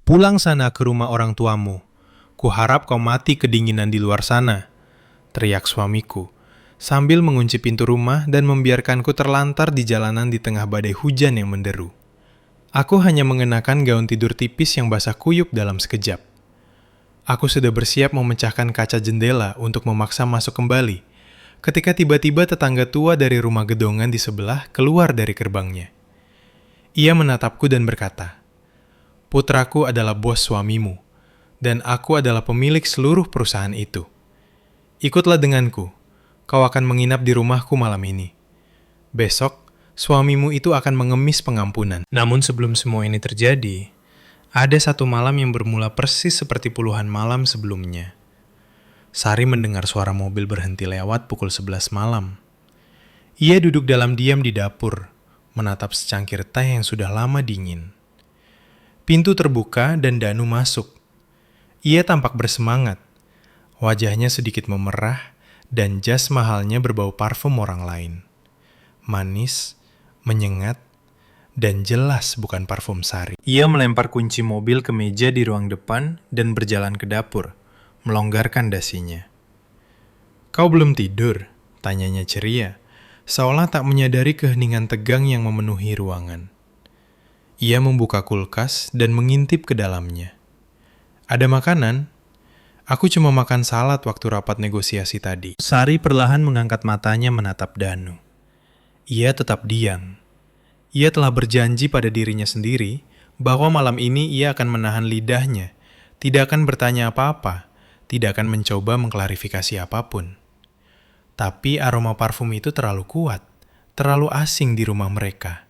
Pulang sana ke rumah orang tuamu. Kuharap kau mati kedinginan di luar sana, teriak suamiku, sambil mengunci pintu rumah dan membiarkanku terlantar di jalanan di tengah badai hujan yang menderu. Aku hanya mengenakan gaun tidur tipis yang basah kuyup dalam sekejap. Aku sudah bersiap memecahkan kaca jendela untuk memaksa masuk kembali, ketika tiba-tiba tetangga tua dari rumah gedongan di sebelah keluar dari gerbangnya. Ia menatapku dan berkata, "Putraku adalah bos suamimu, dan aku adalah pemilik seluruh perusahaan itu. Ikutlah denganku, kau akan menginap di rumahku malam ini. Besok, suamimu itu akan mengemis pengampunan." Namun sebelum semua ini terjadi, ada satu malam yang bermula persis seperti puluhan malam sebelumnya. Sari mendengar suara mobil berhenti lewat pukul 11 malam. Ia duduk dalam diam di dapur, menatap secangkir teh yang sudah lama dingin. Pintu terbuka dan Danu masuk. Ia tampak bersemangat. Wajahnya sedikit memerah dan jas mahalnya berbau parfum orang lain. Manis, menyengat, dan jelas bukan parfum Sari. Ia melempar kunci mobil ke meja di ruang depan dan berjalan ke dapur, melonggarkan dasinya. "Kau belum tidur?" tanyanya ceria, seolah tak menyadari keheningan tegang yang memenuhi ruangan. Ia membuka kulkas dan mengintip ke dalamnya. "Ada makanan?" "Aku cuma makan salad waktu rapat negosiasi tadi." Sari perlahan mengangkat matanya menatap Danu. Ia tetap diam. Ia telah berjanji pada dirinya sendiri bahwa malam ini ia akan menahan lidahnya, tidak akan bertanya apa-apa, tidak akan mencoba mengklarifikasi apapun. Tapi aroma parfum itu terlalu kuat, terlalu asing di rumah mereka.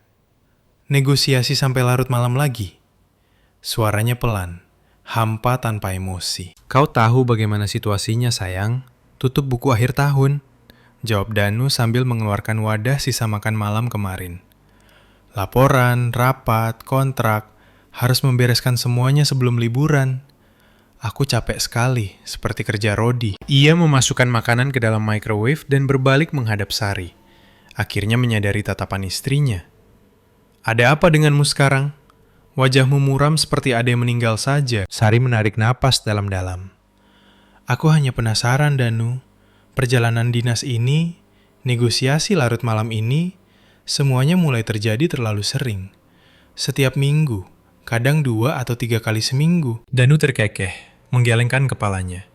Negosiasi sampai larut malam lagi. Suaranya pelan, hampa tanpa emosi. "Kau tahu bagaimana situasinya, sayang. Tutup buku akhir tahun," jawab Danu sambil mengeluarkan wadah sisa makan malam kemarin. "Laporan, rapat, kontrak, harus membereskan semuanya sebelum liburan. Aku capek sekali, seperti kerja rodi." Ia memasukkan makanan ke dalam microwave dan berbalik menghadap Sari. Akhirnya menyadari tatapan istrinya. "Ada apa denganmu sekarang? Wajahmu muram seperti ada yang meninggal saja." Sari menarik napas dalam-dalam. "Aku hanya penasaran, Danu. Perjalanan dinas ini, negosiasi larut malam ini, semuanya mulai terjadi terlalu sering. Setiap minggu, kadang 2 atau 3 kali seminggu." Danu terkekeh, menggelengkan kepalanya.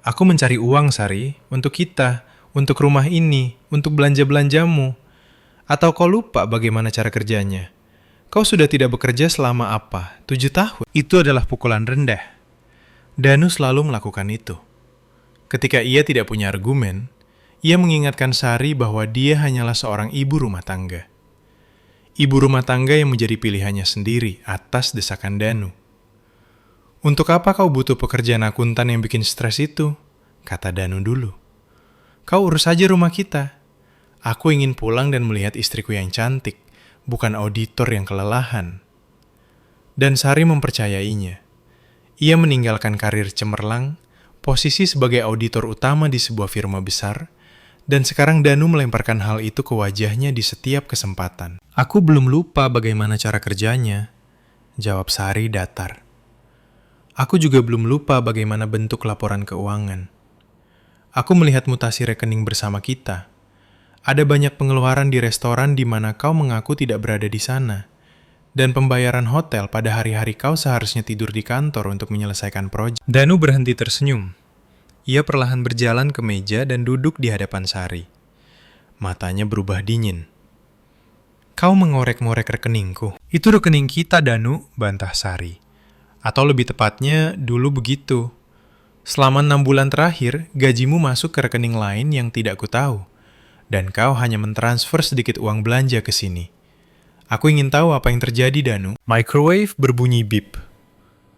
"Aku mencari uang, Sari, untuk kita, untuk rumah ini, untuk belanja-belanjamu. Atau kau lupa bagaimana cara kerjanya? Kau sudah tidak bekerja selama 7 tahun? Itu adalah pukulan rendah." Danu selalu melakukan itu. Ketika ia tidak punya argumen, ia mengingatkan Sari bahwa dia hanyalah seorang ibu rumah tangga. Ibu rumah tangga yang menjadi pilihannya sendiri atas desakan Danu. "Untuk apa kau butuh pekerjaan akuntan yang bikin stres itu?" kata Danu dulu. "Kau urus saja rumah kita. Aku ingin pulang dan melihat istriku yang cantik, bukan auditor yang kelelahan." Dan Sari mempercayainya. Ia meninggalkan karir cemerlang, posisi sebagai auditor utama di sebuah firma besar, dan sekarang Danu melemparkan hal itu ke wajahnya di setiap kesempatan. "Aku belum lupa bagaimana cara kerjanya," jawab Sari datar. "Aku juga belum lupa bagaimana bentuk laporan keuangan. Aku melihat mutasi rekening bersama kita. Ada banyak pengeluaran di restoran di mana kau mengaku tidak berada di sana. Dan pembayaran hotel pada hari-hari kau seharusnya tidur di kantor untuk menyelesaikan proyek." Danu berhenti tersenyum. Ia perlahan berjalan ke meja dan duduk di hadapan Sari. Matanya berubah dingin. "Kau mengorek-ngorek rekeningku." "Itu rekening kita, Danu," bantah Sari. "Atau lebih tepatnya, dulu begitu. Selama 6 bulan terakhir, gajimu masuk ke rekening lain yang tidak ku tahu. Dan kau hanya mentransfer sedikit uang belanja ke sini. Aku ingin tahu apa yang terjadi, Danu." Microwave berbunyi bip.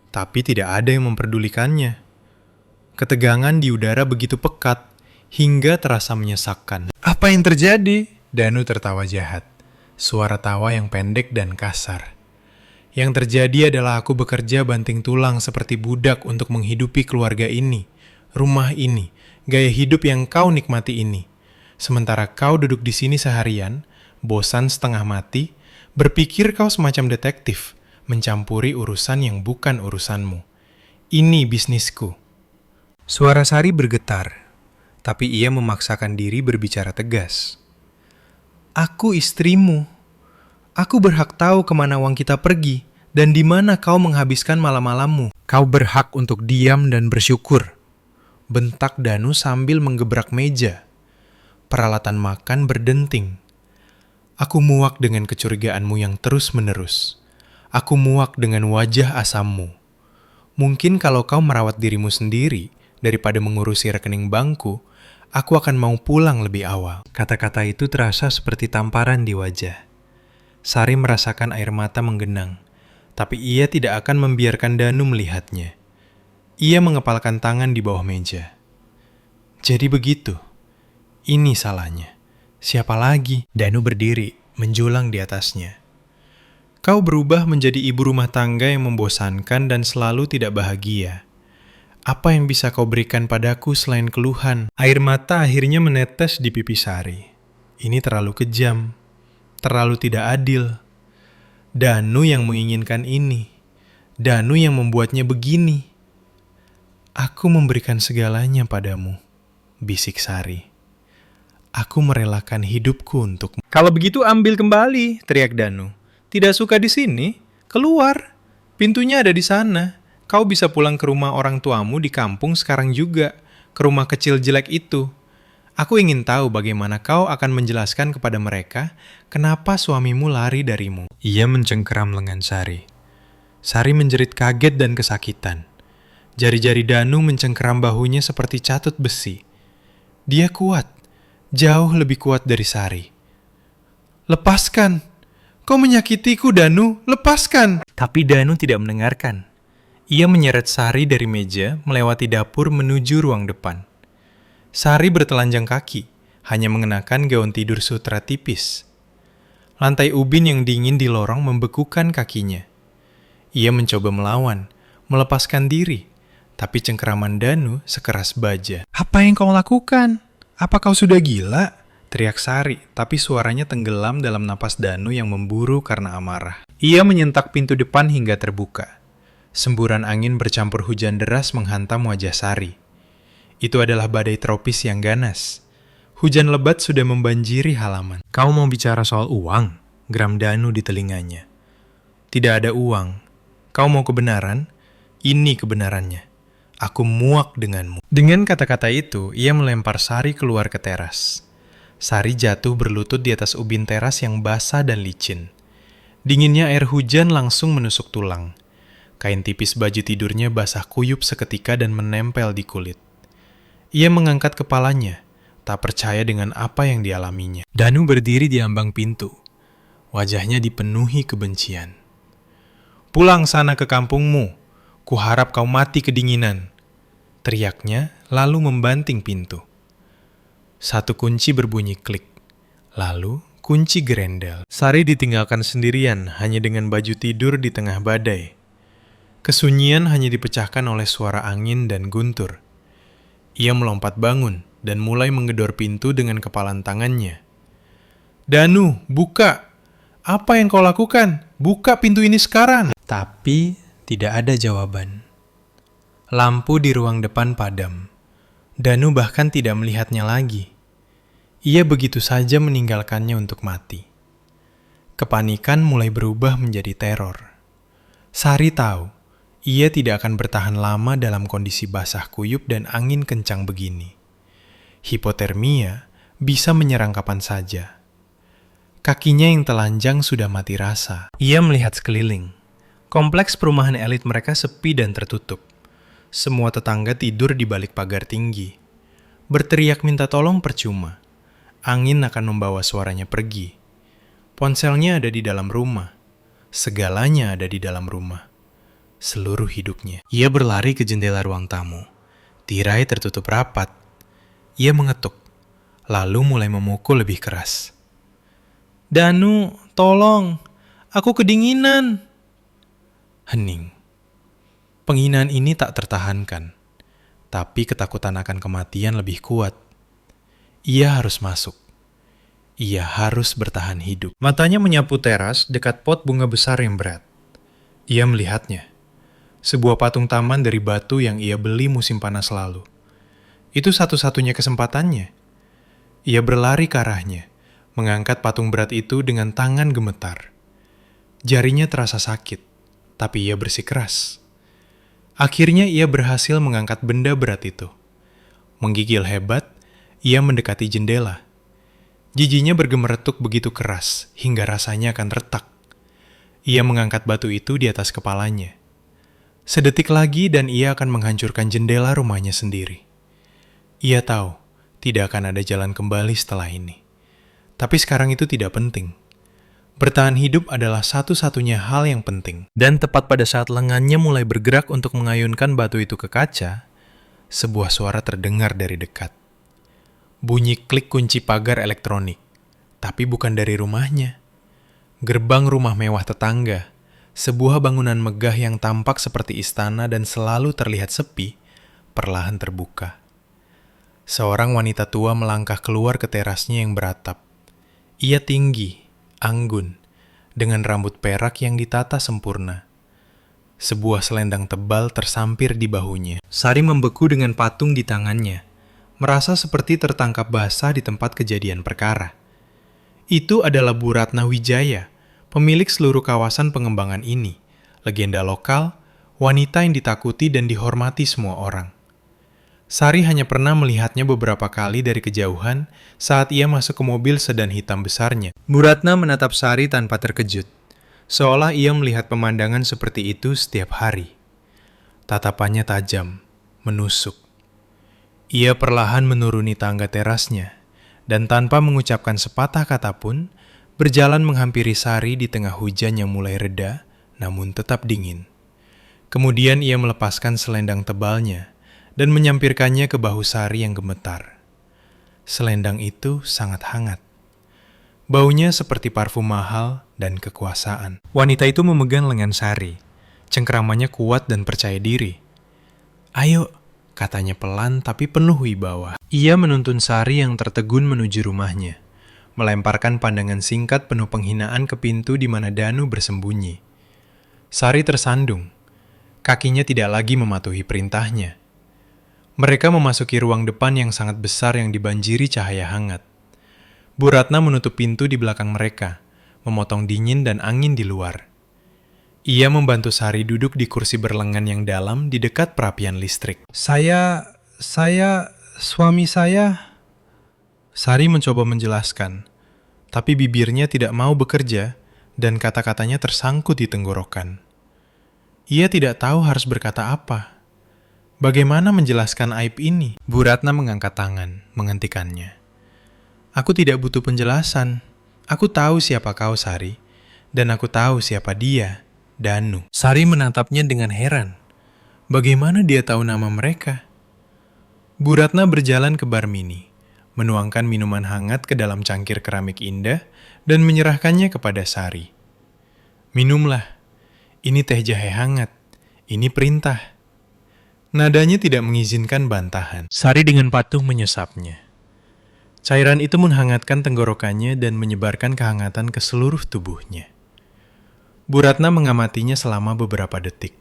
Tapi tidak ada yang memperdulikannya. Ketegangan di udara begitu pekat, hingga terasa menyesakkan. "Apa yang terjadi?" Danu tertawa jahat. Suara tawa yang pendek dan kasar. "Yang terjadi adalah aku bekerja banting tulang seperti budak untuk menghidupi keluarga ini, rumah ini, gaya hidup yang kau nikmati ini. Sementara kau duduk di sini seharian, bosan setengah mati, berpikir kau semacam detektif, mencampuri urusan yang bukan urusanmu. Ini bisnisku. Suara Sari bergetar, tapi ia memaksakan diri berbicara tegas. Aku istrimu. Aku berhak tahu kemana uang kita pergi dan di mana kau menghabiskan malam-malammu. Kau berhak untuk diam dan bersyukur. Bentak Danu sambil menggebrak meja. Peralatan makan berdenting. Aku muak dengan kecurigaanmu yang terus-menerus. Aku muak dengan wajah asammu. Mungkin kalau kau merawat dirimu sendiri, daripada mengurusi rekening bankku, aku akan mau pulang lebih awal. Kata-kata itu terasa seperti tamparan di wajah. Sari merasakan air mata menggenang, tapi ia tidak akan membiarkan Danu melihatnya. Ia mengepalkan tangan di bawah meja. Jadi begitu. Ini salahnya. Siapa lagi? Danu berdiri, menjulang di atasnya. Kau berubah menjadi ibu rumah tangga yang membosankan dan selalu tidak bahagia. Apa yang bisa kau berikan padaku selain keluhan? Air mata akhirnya menetes di pipi Sari. Ini terlalu kejam, terlalu tidak adil. Danu yang menginginkan ini. Danu yang membuatnya begini. Aku memberikan segalanya padamu, bisik Sari. Aku merelakan hidupku untukmu. Kalau begitu ambil kembali, teriak Danu. Tidak suka di sini? Keluar. Pintunya ada di sana. Kau bisa pulang ke rumah orang tuamu di kampung sekarang juga. Ke rumah kecil jelek itu. Aku ingin tahu bagaimana kau akan menjelaskan kepada mereka kenapa suamimu lari darimu. Ia mencengkeram lengan Sari. Sari menjerit kaget dan kesakitan. Jari-jari Danu mencengkeram bahunya seperti catut besi. Dia kuat. Jauh lebih kuat dari Sari. Lepaskan! Kau menyakitiku, Danu! Lepaskan! Tapi Danu tidak mendengarkan. Ia menyeret Sari dari meja, melewati dapur menuju ruang depan. Sari bertelanjang kaki, hanya mengenakan gaun tidur sutra tipis. Lantai ubin yang dingin di lorong membekukan kakinya. Ia mencoba melawan, melepaskan diri, tapi cengkeraman Danu sekeras baja. Apa yang kau lakukan? Apa kau sudah gila? Teriak Sari, tapi suaranya tenggelam dalam napas Danu yang memburu karena amarah. Ia menyentak pintu depan hingga terbuka. Semburan angin bercampur hujan deras menghantam wajah Sari. Itu adalah badai tropis yang ganas. Hujan lebat sudah membanjiri halaman. Kau mau bicara soal uang? Geram Danu di telinganya. Tidak ada uang. Kau mau kebenaran? Ini kebenarannya. Aku muak denganmu. Dengan kata-kata itu, ia melempar Sari keluar ke teras. Sari jatuh berlutut di atas ubin teras yang basah dan licin. Dinginnya air hujan langsung menusuk tulang. Kain tipis baju tidurnya basah kuyup seketika dan menempel di kulit. Ia mengangkat kepalanya, tak percaya dengan apa yang dialaminya. Danu berdiri di ambang pintu. Wajahnya dipenuhi kebencian. Pulang sana ke kampungmu. Kuharap kau mati kedinginan. Teriaknya, lalu membanting pintu. Satu kunci berbunyi klik. Lalu, kunci gerendel. Sari ditinggalkan sendirian, hanya dengan baju tidur di tengah badai. Kesunyian hanya dipecahkan oleh suara angin dan guntur. Ia melompat bangun dan mulai menggedor pintu dengan kepalan tangannya. Danu, buka! Apa yang kau lakukan? Buka pintu ini sekarang! Tapi, tidak ada jawaban. Lampu di ruang depan padam. Danu bahkan tidak melihatnya lagi. Ia begitu saja meninggalkannya untuk mati. Kepanikan mulai berubah menjadi teror. Sari tahu, ia tidak akan bertahan lama dalam kondisi basah kuyup dan angin kencang begini. Hipotermia bisa menyerang kapan saja. Kakinya yang telanjang sudah mati rasa. Ia melihat sekeliling. Kompleks perumahan elit mereka sepi dan tertutup. Semua tetangga tidur di balik pagar tinggi. Berteriak minta tolong percuma. Angin akan membawa suaranya pergi. Ponselnya ada di dalam rumah. Segalanya ada di dalam rumah. Seluruh hidupnya. Ia berlari ke jendela ruang tamu. Tirai tertutup rapat. Ia mengetuk. Lalu mulai memukul lebih keras. Danu, tolong. Aku kedinginan. Hening. Penghinaan ini tak tertahankan, tapi ketakutan akan kematian lebih kuat. Ia harus masuk. Ia harus bertahan hidup. Matanya menyapu teras dekat pot bunga besar yang berat. Ia melihatnya. Sebuah patung taman dari batu yang ia beli musim panas lalu. Itu satu-satunya kesempatannya. Ia berlari ke arahnya, mengangkat patung berat itu dengan tangan gemetar. Jarinya terasa sakit, tapi ia bersikeras. Akhirnya ia berhasil mengangkat benda berat itu. Menggigil hebat, ia mendekati jendela. Jijinya bergemeretuk begitu keras, hingga rasanya akan retak. Ia mengangkat batu itu di atas kepalanya. Sedetik lagi dan ia akan menghancurkan jendela rumahnya sendiri. Ia tahu, tidak akan ada jalan kembali setelah ini. Tapi sekarang itu tidak penting. Bertahan hidup adalah satu-satunya hal yang penting. Dan tepat pada saat lengannya mulai bergerak untuk mengayunkan batu itu ke kaca, sebuah suara terdengar dari dekat. Bunyi klik kunci pagar elektronik, tapi bukan dari rumahnya. Gerbang rumah mewah tetangga, sebuah bangunan megah yang tampak seperti istana dan selalu terlihat sepi, perlahan terbuka. Seorang wanita tua melangkah keluar ke terasnya yang beratap. Ia tinggi, anggun, dengan rambut perak yang ditata sempurna. Sebuah selendang tebal tersampir di bahunya. Sari membeku dengan patung di tangannya, merasa seperti tertangkap basah di tempat kejadian perkara. Itu adalah Bu Ratna Wijaya, pemilik seluruh kawasan pengembangan ini, legenda lokal, wanita yang ditakuti dan dihormati semua orang. Sari hanya pernah melihatnya beberapa kali dari kejauhan saat ia masuk ke mobil sedan hitam besarnya. Bu Ratna menatap Sari tanpa terkejut, seolah ia melihat pemandangan seperti itu setiap hari. Tatapannya tajam, menusuk. Ia perlahan menuruni tangga terasnya, dan tanpa mengucapkan sepatah kata pun, berjalan menghampiri Sari di tengah hujan yang mulai reda, namun tetap dingin. Kemudian ia melepaskan selendang tebalnya dan menyampirkannya ke bahu Sari yang gemetar. Selendang itu sangat hangat. Baunya seperti parfum mahal dan kekuasaan. Wanita itu memegang lengan Sari. Cengkeramannya kuat dan percaya diri. "Ayo," katanya pelan tapi penuh wibawa. Ia menuntun Sari yang tertegun menuju rumahnya, melemparkan pandangan singkat penuh penghinaan ke pintu di mana Danu bersembunyi. Sari tersandung. Kakinya tidak lagi mematuhi perintahnya. Mereka memasuki ruang depan yang sangat besar yang dibanjiri cahaya hangat. Bu Ratna menutup pintu di belakang mereka, memotong dingin dan angin di luar. Ia membantu Sari duduk di kursi berlengan yang dalam di dekat perapian listrik. Suami saya... Sari mencoba menjelaskan, tapi bibirnya tidak mau bekerja dan kata-katanya tersangkut di tenggorokan. Ia tidak tahu harus berkata apa. Bagaimana menjelaskan aib ini? Bu Ratna mengangkat tangan, menghentikannya. "Aku tidak butuh penjelasan. Aku tahu siapa kau, Sari. Dan aku tahu siapa dia, Danu." Sari menatapnya dengan heran. Bagaimana dia tahu nama mereka? Bu Ratna berjalan ke bar mini, menuangkan minuman hangat ke dalam cangkir keramik indah dan menyerahkannya kepada Sari. "Minumlah. Ini teh jahe hangat. Ini perintah." Nadanya tidak mengizinkan bantahan. Sari dengan patuh menyesapnya. Cairan itu menghangatkan tenggorokannya dan menyebarkan kehangatan ke seluruh tubuhnya. Bu Ratna mengamatinya selama beberapa detik,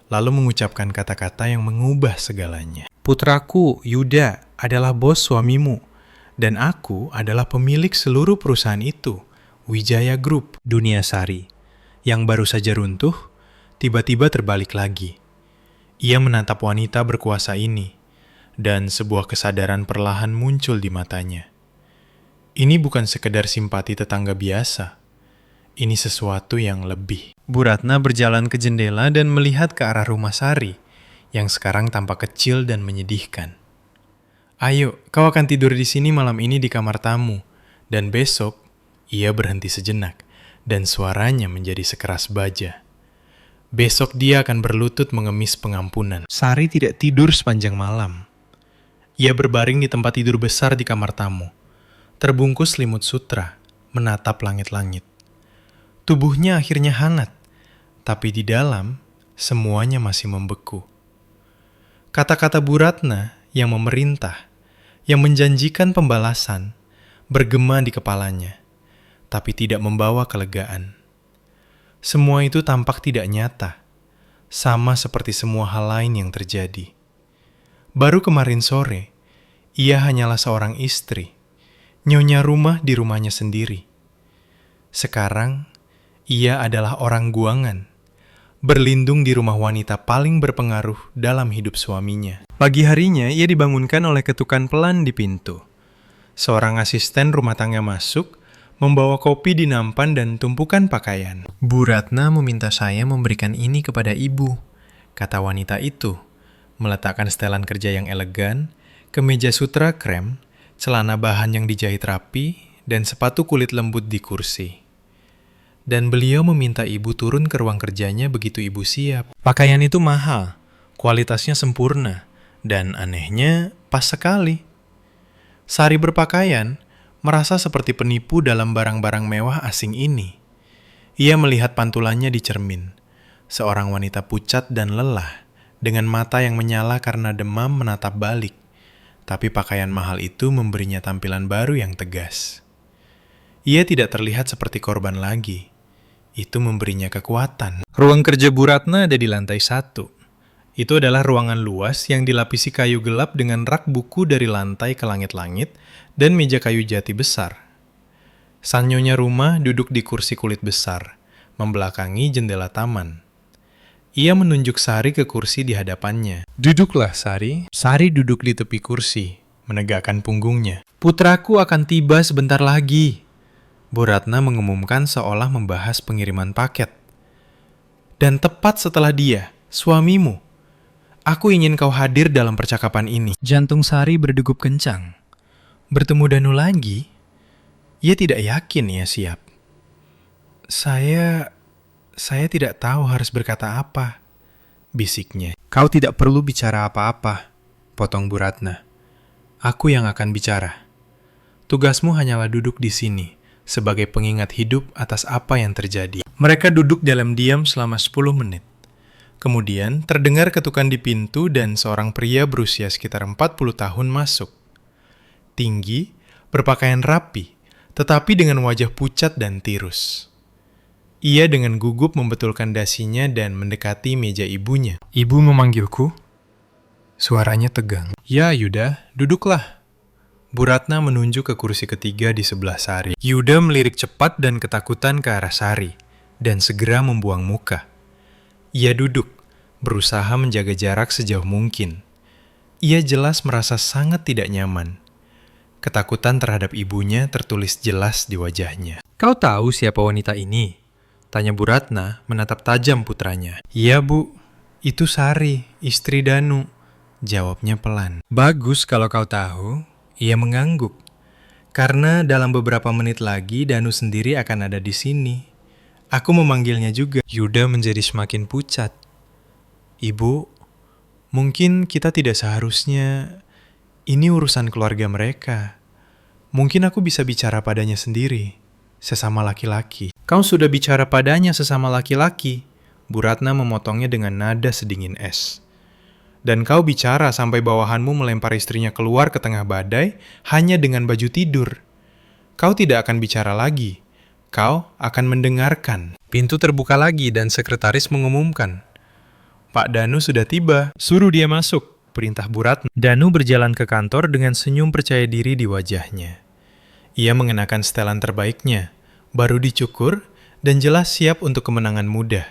lalu mengucapkan kata-kata yang mengubah segalanya. "Putraku, Yuda, adalah bos suamimu. Dan aku adalah pemilik seluruh perusahaan itu, Wijaya Group." Dunia Sari, yang baru saja runtuh, tiba-tiba terbalik lagi. Ia menatap wanita berkuasa ini, dan sebuah kesadaran perlahan muncul di matanya. Ini bukan sekedar simpati tetangga biasa. Ini sesuatu yang lebih. Bu Ratna berjalan ke jendela dan melihat ke arah rumah Sari, yang sekarang tampak kecil dan menyedihkan. "Ayo, kau akan tidur di sini malam ini di kamar tamu." Dan besok, ia berhenti sejenak, dan suaranya menjadi sekeras baja. Besok dia akan berlutut mengemis pengampunan. Sari tidak tidur sepanjang malam. Ia berbaring di tempat tidur besar di kamar tamu, terbungkus selimut sutra, menatap langit-langit. Tubuhnya akhirnya hangat, tapi di dalam, semuanya masih membeku. Kata-kata Bu Ratna yang memerintah, yang menjanjikan pembalasan, bergema di kepalanya, tapi tidak membawa kelegaan. Semua itu tampak tidak nyata, sama seperti semua hal lain yang terjadi. Baru kemarin sore, ia hanyalah seorang istri, nyonya rumah di rumahnya sendiri. Sekarang, ia adalah orang guangan, berlindung di rumah wanita paling berpengaruh dalam hidup suaminya. Pagi harinya, ia dibangunkan oleh ketukan pelan di pintu. Seorang asisten rumah tangga masuk, membawa kopi di nampan dan tumpukan pakaian. "Bu Ratna meminta saya memberikan ini kepada ibu," kata wanita itu, meletakkan setelan kerja yang elegan, kemeja sutra krem, celana bahan yang dijahit rapi, dan sepatu kulit lembut di kursi. Dan beliau meminta ibu turun ke ruang kerjanya begitu ibu siap. Pakaian itu mahal, kualitasnya sempurna, dan anehnya pas sekali. Sari berpakaian, merasa seperti penipu dalam barang-barang mewah asing ini. Ia melihat pantulannya di cermin, seorang wanita pucat dan lelah, dengan mata yang menyala karena demam menatap balik. Tapi pakaian mahal itu memberinya tampilan baru yang tegas. Ia tidak terlihat seperti korban lagi. Itu memberinya kekuatan. Ruang kerja Bu Ratna ada di lantai 1. Itu adalah ruangan luas yang dilapisi kayu gelap dengan rak buku dari lantai ke langit-langit dan meja kayu jati besar. Sang nyonya rumah duduk di kursi kulit besar, membelakangi jendela taman. Ia menunjuk Sari ke kursi di hadapannya. "Duduklah, Sari." Sari duduk di tepi kursi, menegakkan punggungnya. "Putraku akan tiba sebentar lagi," Bu Ratna mengumumkan seolah membahas pengiriman paket. "Dan tepat setelah dia, suamimu. Aku ingin kau hadir dalam percakapan ini." Jantung Sari berdegup kencang. Bertemu Danu lagi? Ia tidak yakin ia siap. Saya tidak tahu harus berkata apa," bisiknya. "Kau tidak perlu bicara apa-apa," potong Bu Ratna. "Aku yang akan bicara. Tugasmu hanyalah duduk di sini, sebagai pengingat hidup atas apa yang terjadi." Mereka duduk dalam diam selama 10 menit. Kemudian terdengar ketukan di pintu dan seorang pria berusia sekitar 40 tahun masuk. Tinggi, berpakaian rapi, tetapi dengan wajah pucat dan tirus. Ia dengan gugup membetulkan dasinya dan mendekati meja ibunya. "Ibu memanggilku?" Suaranya tegang. "Ya, Yuda, duduklah." Bu Ratna menunjuk ke kursi ketiga di sebelah Sari. Yuda melirik cepat dan ketakutan ke arah Sari, dan segera membuang muka. Ia duduk, berusaha menjaga jarak sejauh mungkin. Ia jelas merasa sangat tidak nyaman. Ketakutan terhadap ibunya tertulis jelas di wajahnya. "Kau tahu siapa wanita ini?" tanya Bu Ratna menatap tajam putranya. "Iya, Bu. Itu Sari, istri Danu," jawabnya pelan. "Bagus kalau kau tahu." Ia mengangguk. "Karena dalam beberapa menit lagi Danu sendiri akan ada di sini. Aku memanggilnya juga." Yuda menjadi semakin pucat. "Ibu, mungkin kita tidak seharusnya. Ini urusan keluarga mereka. Mungkin aku bisa bicara padanya sendiri, sesama laki-laki." "Kau sudah bicara padanya sesama laki-laki," Bu Ratna memotongnya dengan nada sedingin es. "Dan kau bicara sampai bawahanmu melempar istrinya keluar ke tengah badai hanya dengan baju tidur. Kau tidak akan bicara lagi. Kau akan mendengarkan." Pintu terbuka lagi dan sekretaris mengumumkan, "Pak Danu sudah tiba. Suruh dia masuk," perintah Bu Ratna. Danu berjalan ke kantor dengan senyum percaya diri di wajahnya. Ia mengenakan setelan terbaiknya, baru dicukur, dan jelas siap untuk kemenangan mudah.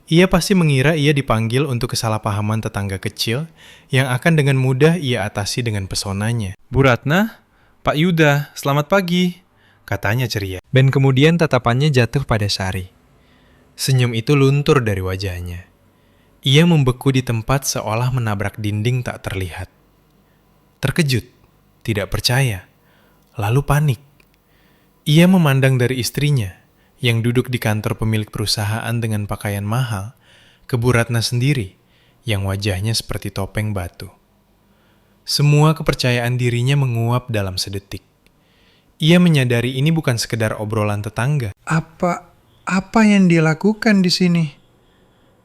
Ia pasti mengira ia dipanggil untuk kesalahpahaman tetangga kecil yang akan dengan mudah ia atasi dengan pesonanya. "Bu Ratna, Pak Yuda, selamat pagi," katanya ceria. Dan kemudian tatapannya jatuh pada Sari. Senyum itu luntur dari wajahnya. Ia membeku di tempat seolah menabrak dinding tak terlihat. Terkejut, tidak percaya, lalu panik. Ia memandang dari istrinya, yang duduk di kantor pemilik perusahaan dengan pakaian mahal, ke Bu Ratna sendiri, yang wajahnya seperti topeng batu. Semua kepercayaan dirinya menguap dalam sedetik. Ia menyadari ini bukan sekedar obrolan tetangga. Apa yang dia lakukan di sini?"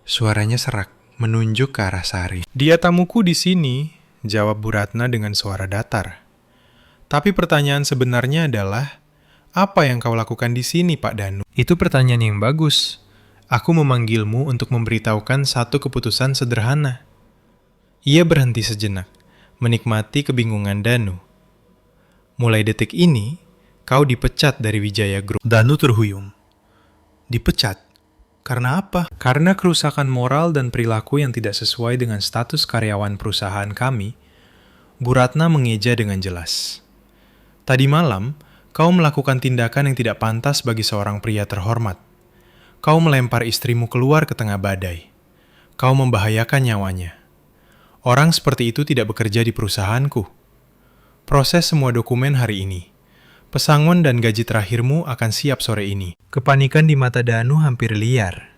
Suaranya serak, menunjuk ke arah Sari. "Dia tamuku di sini," jawab Bu Ratna dengan suara datar. "Tapi pertanyaan sebenarnya adalah, apa yang kau lakukan di sini, Pak Danu?" "Itu pertanyaan yang bagus. Aku memanggilmu untuk memberitahukan satu keputusan sederhana. Ia berhenti sejenak, menikmati kebingungan Danu. Mulai detik ini, kau dipecat dari Wijaya Group. Danu terhuyung. Dipecat? Karena apa? Karena kerusakan moral dan perilaku yang tidak sesuai dengan status karyawan perusahaan kami, Bu Ratna mengeja dengan jelas. Tadi malam, kau melakukan tindakan yang tidak pantas bagi seorang pria terhormat. Kau melempar istrimu keluar ke tengah badai. Kau membahayakan nyawanya. Orang seperti itu tidak bekerja di perusahaanku. Proses semua dokumen hari ini. Pesangon dan gaji terakhirmu akan siap sore ini. Kepanikan di mata Danu hampir liar.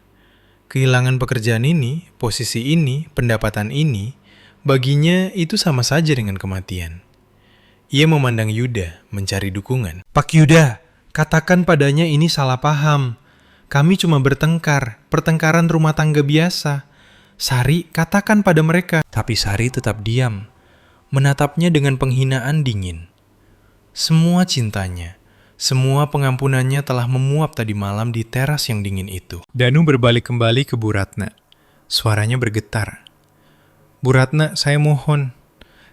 Kehilangan pekerjaan ini, posisi ini, pendapatan ini, baginya itu sama saja dengan kematian. Ia memandang Yuda, mencari dukungan. Pak Yuda, katakan padanya ini salah paham. Kami cuma bertengkar, pertengkaran rumah tangga biasa. Sari, katakan pada mereka. Tapi Sari tetap diam, menatapnya dengan penghinaan dingin. Semua cintanya, semua pengampunannya telah memuap tadi malam di teras yang dingin itu. Danu berbalik kembali ke Bu Ratna. Suaranya bergetar. Bu Ratna, saya mohon.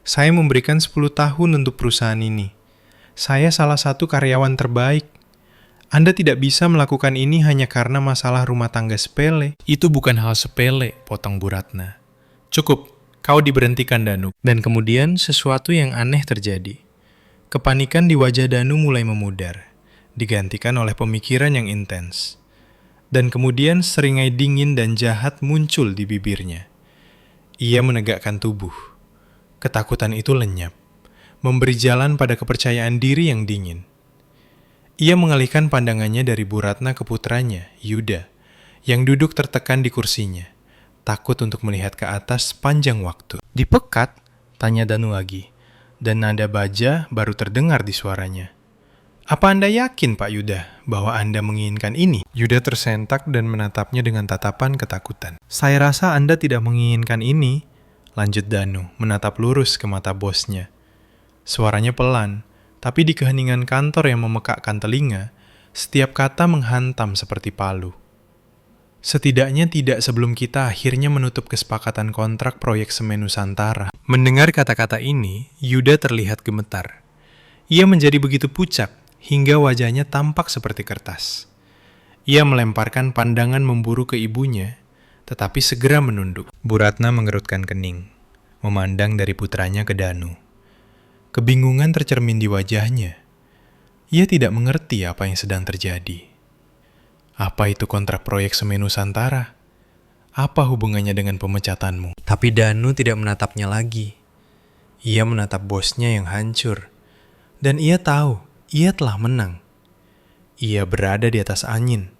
Saya memberikan 10 tahun untuk perusahaan ini. Saya salah satu karyawan terbaik. Anda tidak bisa melakukan ini hanya karena masalah rumah tangga sepele. Itu bukan hal sepele, potong Bu Ratna. Cukup, kau diberhentikan Danu. Dan kemudian sesuatu yang aneh terjadi. Kepanikan di wajah Danu mulai memudar, digantikan oleh pemikiran yang intens. Dan kemudian seringai dingin dan jahat muncul di bibirnya. Ia menegakkan tubuh. Ketakutan itu lenyap, memberi jalan pada kepercayaan diri yang dingin. Ia mengalihkan pandangannya dari Bu Ratna ke putranya, Yuda, yang duduk tertekan di kursinya, takut untuk melihat ke atas sepanjang waktu. Dipekat? Tanya Danu lagi, dan nada baja baru terdengar di suaranya. Apa Anda yakin, Pak Yuda, bahwa Anda menginginkan ini? Yuda tersentak dan menatapnya dengan tatapan ketakutan. Saya rasa Anda tidak menginginkan ini, lanjut Danu, menatap lurus ke mata bosnya. Suaranya pelan, tapi di keheningan kantor yang memekakkan telinga, setiap kata menghantam seperti palu. Setidaknya tidak sebelum kita akhirnya menutup kesepakatan kontrak proyek Semen Nusantara. Mendengar kata-kata ini, Yuda terlihat gemetar. Ia menjadi begitu pucat, hingga wajahnya tampak seperti kertas. Ia melemparkan pandangan memburu ke ibunya, tetapi segera menunduk. Bu Ratna mengerutkan kening, memandang dari putranya ke Danu. Kebingungan tercermin di wajahnya. Ia tidak mengerti apa yang sedang terjadi. Apa itu kontrak proyek Semen Nusantara? Apa hubungannya dengan pemecatanmu? Tapi Danu tidak menatapnya lagi. Ia menatap bosnya yang hancur. Dan ia tahu, ia telah menang. Ia berada di atas angin.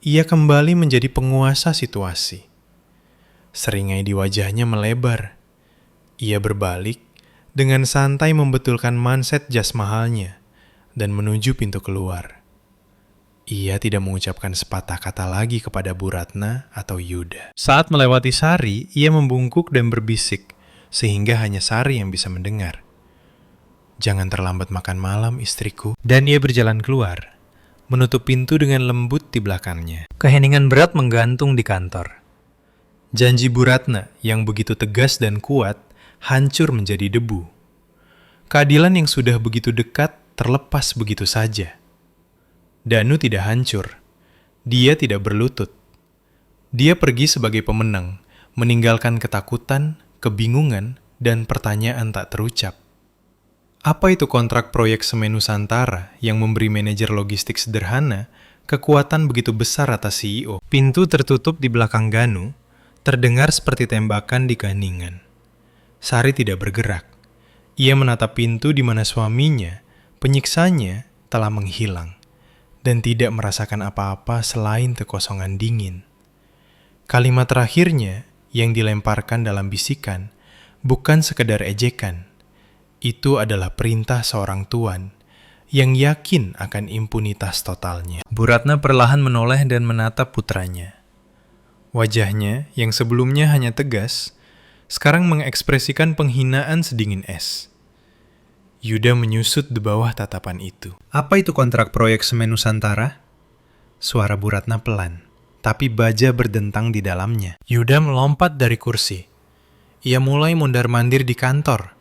Ia kembali menjadi penguasa situasi. Seringai di wajahnya melebar. Ia berbalik, dengan santai membetulkan manset jas mahalnya dan menuju pintu keluar. Ia tidak mengucapkan sepatah kata lagi kepada Bu Ratna atau Yuda. Saat melewati Sari, ia membungkuk dan berbisik, sehingga hanya Sari yang bisa mendengar. Jangan terlambat makan malam, istriku. Dan ia berjalan keluar, menutup pintu dengan lembut di belakangnya. Keheningan berat menggantung di kantor. Janji Bu Ratna yang begitu tegas dan kuat hancur menjadi debu. Keadilan yang sudah begitu dekat terlepas begitu saja. Danu tidak hancur. Dia tidak berlutut. Dia pergi sebagai pemenang, meninggalkan ketakutan, kebingungan, dan pertanyaan tak terucap. Apa itu kontrak proyek Semen Nusantara yang memberi manajer logistik sederhana kekuatan begitu besar atas CEO? Pintu tertutup di belakang Danu, terdengar seperti tembakan di keheningan. Sari tidak bergerak. Ia menatap pintu di mana suaminya, penyiksanya, telah menghilang, dan tidak merasakan apa-apa selain kekosongan dingin. Kalimat terakhirnya yang dilemparkan dalam bisikan bukan sekedar ejekan. Itu adalah perintah seorang tuan yang yakin akan impunitas totalnya. Bu Ratna perlahan menoleh dan menatap putranya. Wajahnya yang sebelumnya hanya tegas, sekarang mengekspresikan penghinaan sedingin es. Yuda menyusut di bawah tatapan itu. Apa itu kontrak proyek Semen Nusantara? Suara Bu Ratna pelan. tapi baja berdentang di dalamnya. Yuda melompat dari kursi. Ia mulai mondar-mandir di kantor,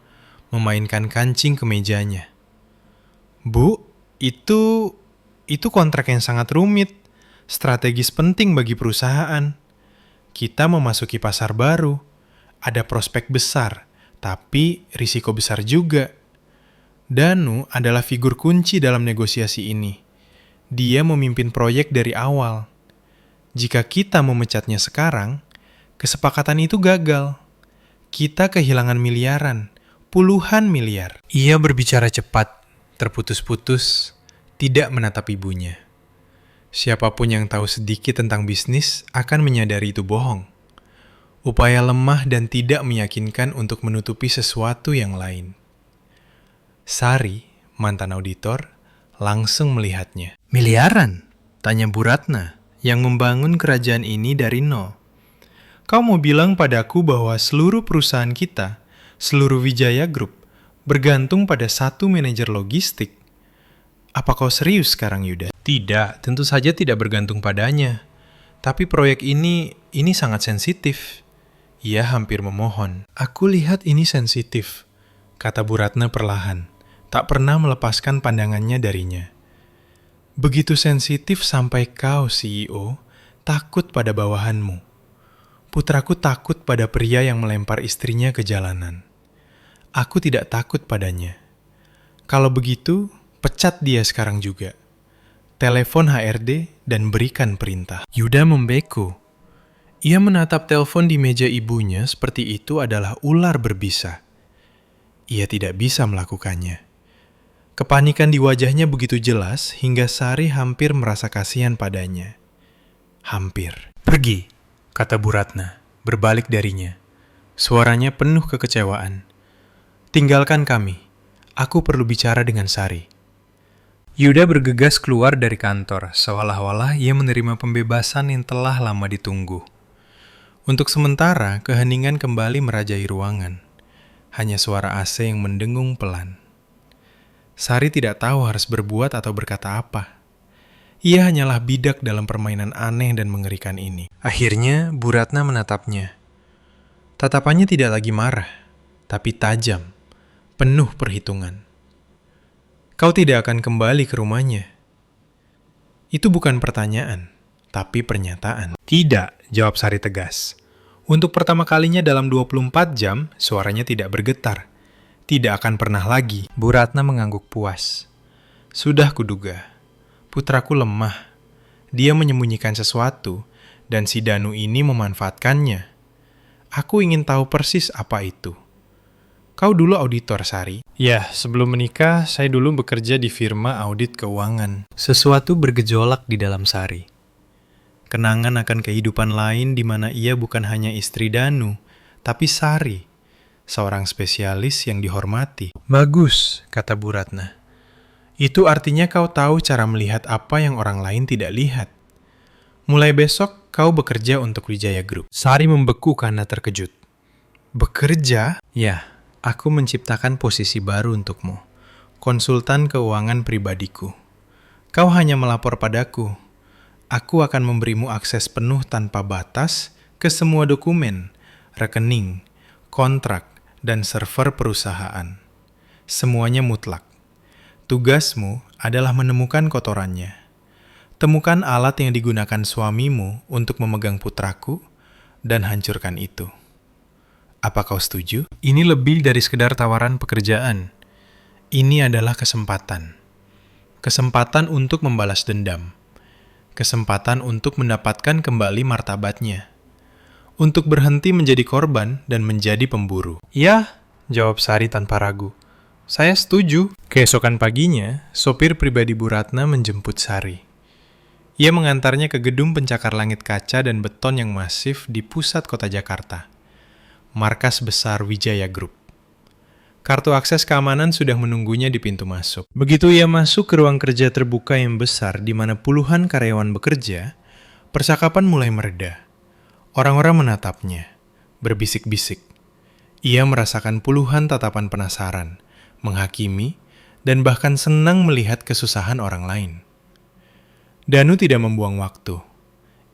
memainkan kancing ke mejanya. Bu, itu kontrak yang sangat rumit, strategis penting bagi perusahaan. Kita memasuki pasar baru, ada prospek besar, tapi risiko besar juga. Danu adalah figur kunci dalam negosiasi ini. Dia memimpin proyek dari awal. Jika kita memecatnya sekarang, kesepakatan itu gagal. Kita kehilangan miliaran, puluhan miliar. Ia berbicara cepat, terputus-putus, tidak menatap ibunya. Siapapun yang tahu sedikit tentang bisnis akan menyadari itu bohong. Upaya lemah dan tidak meyakinkan untuk menutupi sesuatu yang lain. Sari, mantan auditor, langsung melihatnya. Miliaran? Tanya Bu Ratna, yang membangun kerajaan ini dari nol. Kau mau bilang padaku bahwa seluruh perusahaan kita, seluruh Wijaya Group, bergantung pada satu manajer logistik? Apa kau serius sekarang, Yuda? Tidak, tentu saja tidak bergantung padanya. Tapi proyek ini sangat sensitif. Ia hampir memohon. Aku lihat ini sensitif, kata Bu Ratna perlahan, tak pernah melepaskan pandangannya darinya. Begitu sensitif sampai kau, CEO, takut pada bawahanmu. Putraku takut pada pria yang melempar istrinya ke jalanan. Aku tidak takut padanya. Kalau begitu, pecat dia sekarang juga. Telepon HRD dan berikan perintah. Yuda membeku. Ia menatap telepon di meja ibunya seperti itu adalah ular berbisa. Ia tidak bisa melakukannya. Kepanikan di wajahnya begitu jelas hingga Sari hampir merasa kasihan padanya. Hampir. Pergi, kata Bu Ratna, berbalik darinya. Suaranya penuh kekecewaan. Tinggalkan kami. Aku perlu bicara dengan Sari. Yuda bergegas keluar dari kantor, seolah-olah ia menerima pembebasan yang telah lama ditunggu. Untuk sementara, keheningan kembali merajai ruangan. Hanya suara AC yang mendengung pelan. Sari tidak tahu harus berbuat atau berkata apa. Ia hanyalah bidak dalam permainan aneh dan mengerikan ini. Akhirnya, Bu Ratna menatapnya. Tatapannya tidak lagi marah, tapi tajam, penuh perhitungan. Kau tidak akan kembali ke rumahnya. Itu bukan pertanyaan, tapi pernyataan. Tidak, jawab Sari tegas. Untuk pertama kalinya dalam 24 jam, suaranya tidak bergetar. Tidak akan pernah lagi. Bu Ratna mengangguk puas. Sudah kuduga. Putraku lemah. Dia menyembunyikan sesuatu, dan si Danu ini memanfaatkannya. Aku ingin tahu persis apa itu. Kau dulu auditor, Sari? Ya, sebelum menikah, saya dulu bekerja di firma audit keuangan. Sesuatu bergejolak di dalam Sari. Kenangan akan kehidupan lain di mana ia bukan hanya istri Danu, tapi Sari, seorang spesialis yang dihormati. Bagus, kata Bu Ratna. Itu artinya kau tahu cara melihat apa yang orang lain tidak lihat. Mulai besok, kau bekerja untuk Wijaya Group. Sari membeku karena terkejut. Bekerja? Ya, aku menciptakan posisi baru untukmu. Konsultan keuangan pribadiku. Kau hanya melapor padaku. Aku akan memberimu akses penuh tanpa batas ke semua dokumen, rekening, kontrak, dan server perusahaan. Semuanya mutlak. Tugasmu adalah menemukan kotorannya. Temukan alat yang digunakan suamimu untuk memegang putraku dan hancurkan itu. Apa kau setuju? Ini lebih dari sekedar tawaran pekerjaan. Ini adalah kesempatan. Kesempatan untuk membalas dendam. Kesempatan untuk mendapatkan kembali martabatnya. Untuk berhenti menjadi korban dan menjadi pemburu. Ya, jawab Sari tanpa ragu. Saya setuju. Keesokan paginya, sopir pribadi Bu Ratna menjemput Sari. Ia mengantarnya ke gedung pencakar langit kaca dan beton yang masif di pusat kota Jakarta. Markas besar Wijaya Group. Kartu akses keamanan sudah menunggunya di pintu masuk. Begitu ia masuk ke ruang kerja terbuka yang besar di mana puluhan karyawan bekerja, percakapan mulai mereda. Orang-orang menatapnya, berbisik-bisik. Ia merasakan puluhan tatapan penasaran, menghakimi, dan bahkan senang melihat kesusahan orang lain. Danu tidak membuang waktu.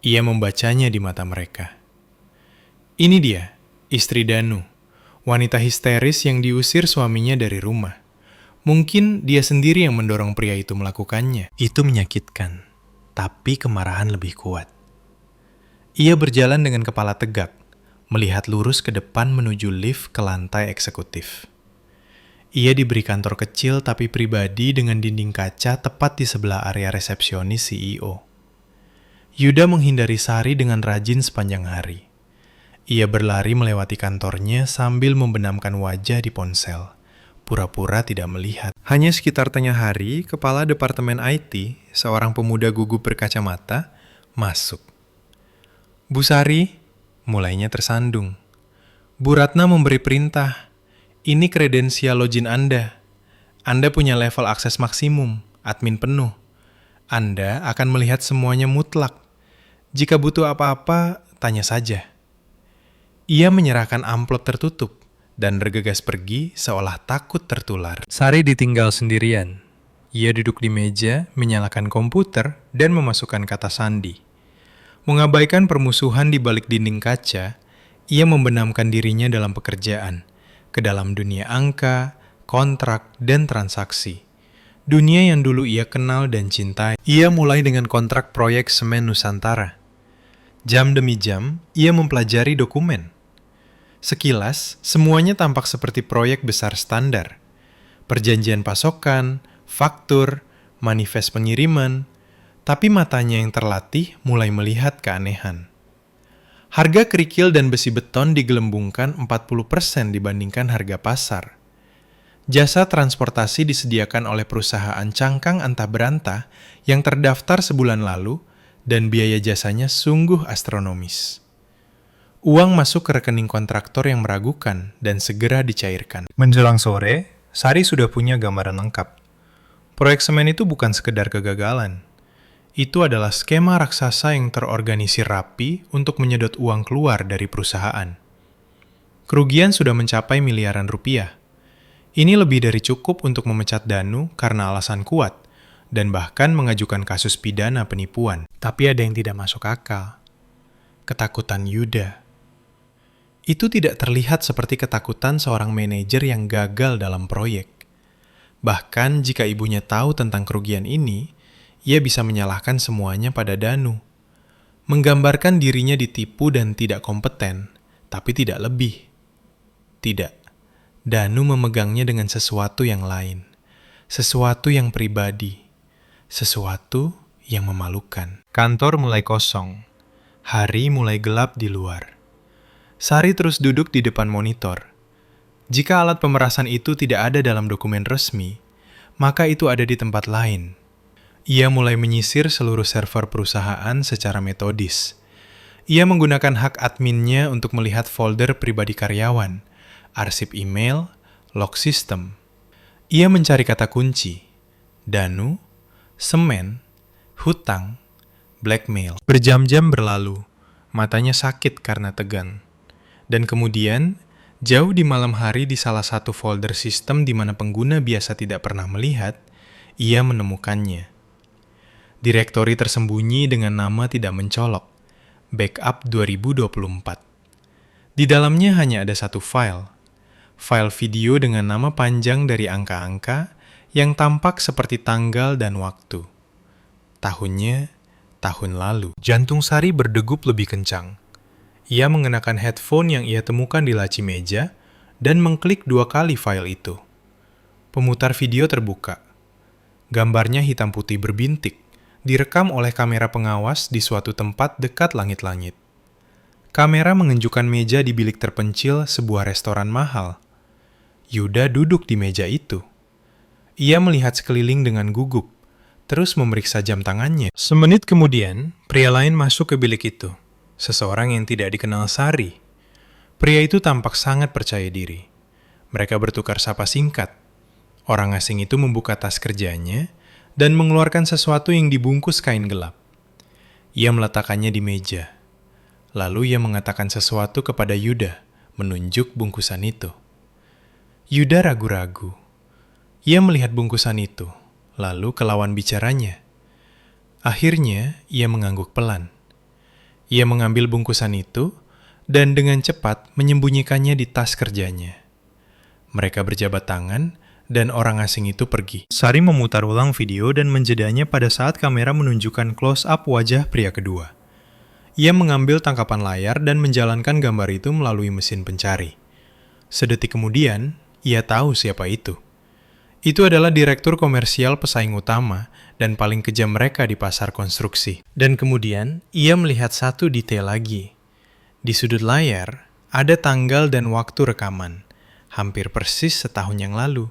Ia membacanya di mata mereka. Ini dia, istri Danu, wanita histeris yang diusir suaminya dari rumah. Mungkin dia sendiri yang mendorong pria itu melakukannya. Itu menyakitkan, tapi kemarahan lebih kuat. Ia berjalan dengan kepala tegak, melihat lurus ke depan menuju lift ke lantai eksekutif. Ia diberi kantor kecil tapi pribadi dengan dinding kaca tepat di sebelah area resepsionis CEO. Yuda menghindari Sari dengan rajin sepanjang hari. Ia berlari melewati kantornya sambil membenamkan wajah di ponsel, pura-pura tidak melihat. Hanya sekitar tengah hari, kepala departemen IT, seorang pemuda gugup berkacamata, masuk. Bu Sari, mulainya tersandung. Bu Ratna memberi perintah. Ini kredensial login Anda. Anda punya level akses maksimum, admin penuh. Anda akan melihat semuanya mutlak. Jika butuh apa-apa, tanya saja. Ia menyerahkan amplop tertutup dan bergegas pergi seolah takut tertular. Sari ditinggal sendirian. Ia duduk di meja, menyalakan komputer, dan memasukkan kata sandi. Mengabaikan permusuhan di balik dinding kaca, ia membenamkan dirinya dalam pekerjaan, ke dalam dunia angka, kontrak, dan transaksi. Dunia yang dulu ia kenal dan cintai. Ia mulai dengan kontrak proyek semen Nusantara. Jam demi jam, ia mempelajari dokumen. Sekilas, semuanya tampak seperti proyek besar standar. Perjanjian pasokan, faktur, manifest pengiriman, tapi matanya yang terlatih mulai melihat keanehan. Harga kerikil dan besi beton digelembungkan 40% dibandingkan harga pasar. Jasa transportasi disediakan oleh perusahaan cangkang antah berantah yang terdaftar sebulan lalu dan biaya jasanya sungguh astronomis. Uang masuk ke rekening kontraktor yang meragukan dan segera dicairkan. Menjelang sore, Sari sudah punya gambaran lengkap. Proyek semen itu bukan sekedar kegagalan. Itu adalah skema raksasa yang terorganisir rapi untuk menyedot uang keluar dari perusahaan. Kerugian sudah mencapai miliaran rupiah. Ini lebih dari cukup untuk memecat Danu karena alasan kuat, dan bahkan mengajukan kasus pidana penipuan. Tapi ada yang tidak masuk akal. Ketakutan Yuda. Itu tidak terlihat seperti ketakutan seorang manajer yang gagal dalam proyek. Bahkan jika ibunya tahu tentang kerugian ini, ia bisa menyalahkan semuanya pada Danu. Menggambarkan dirinya ditipu dan tidak kompeten, tapi tidak lebih. Tidak, Danu memegangnya dengan sesuatu yang lain. Sesuatu yang pribadi. Sesuatu yang memalukan. Kantor mulai kosong. Hari mulai gelap di luar. Sari terus duduk di depan monitor. Jika alat pemerasan itu tidak ada dalam dokumen resmi, maka itu ada di tempat lain. Ia mulai menyisir seluruh server perusahaan secara metodis. Ia menggunakan hak adminnya untuk melihat folder pribadi karyawan, arsip email, log system. Ia mencari kata kunci, Danu, semen, hutang, blackmail. Berjam-jam berlalu, matanya sakit karena tegang. Dan kemudian, jauh di malam hari di salah satu folder sistem di mana pengguna biasa tidak pernah melihat, ia menemukannya. Direktori tersembunyi dengan nama tidak mencolok, Backup 2024. Di dalamnya hanya ada satu file video dengan nama panjang dari angka-angka yang tampak seperti tanggal dan waktu. Tahunnya, tahun lalu. Jantung Sari berdegup lebih kencang. Ia mengenakan headphone yang ia temukan di laci meja dan mengklik 2 kali file itu. Pemutar video terbuka. Gambarnya hitam putih berbintik, direkam oleh kamera pengawas di suatu tempat dekat langit-langit. Kamera menunjukkan meja di bilik terpencil sebuah restoran mahal. Yuda duduk di meja itu. Ia melihat sekeliling dengan gugup, terus memeriksa jam tangannya. Semenit kemudian, pria lain masuk ke bilik itu. Seseorang yang tidak dikenal Sari. Pria itu tampak sangat percaya diri. Mereka bertukar sapa singkat. Orang asing itu membuka tas kerjanya dan mengeluarkan sesuatu yang dibungkus kain gelap. Ia meletakkannya di meja. Lalu ia mengatakan sesuatu kepada Yuda, menunjuk bungkusan itu. Yuda ragu-ragu. Ia melihat bungkusan itu, lalu ke lawan bicaranya. Akhirnya, ia mengangguk pelan. Ia mengambil bungkusan itu dan dengan cepat menyembunyikannya di tas kerjanya. Mereka berjabat tangan dan orang asing itu pergi. Sari memutar ulang video dan menjedanya pada saat kamera menunjukkan close-up wajah pria kedua. Ia mengambil tangkapan layar dan menjalankan gambar itu melalui mesin pencari. Sedetik kemudian, ia tahu siapa itu. Itu adalah direktur komersial pesaing utama dan paling kejam mereka di pasar konstruksi. Dan kemudian, ia melihat satu detail lagi. Di sudut layar, ada tanggal dan waktu rekaman, hampir persis setahun yang lalu.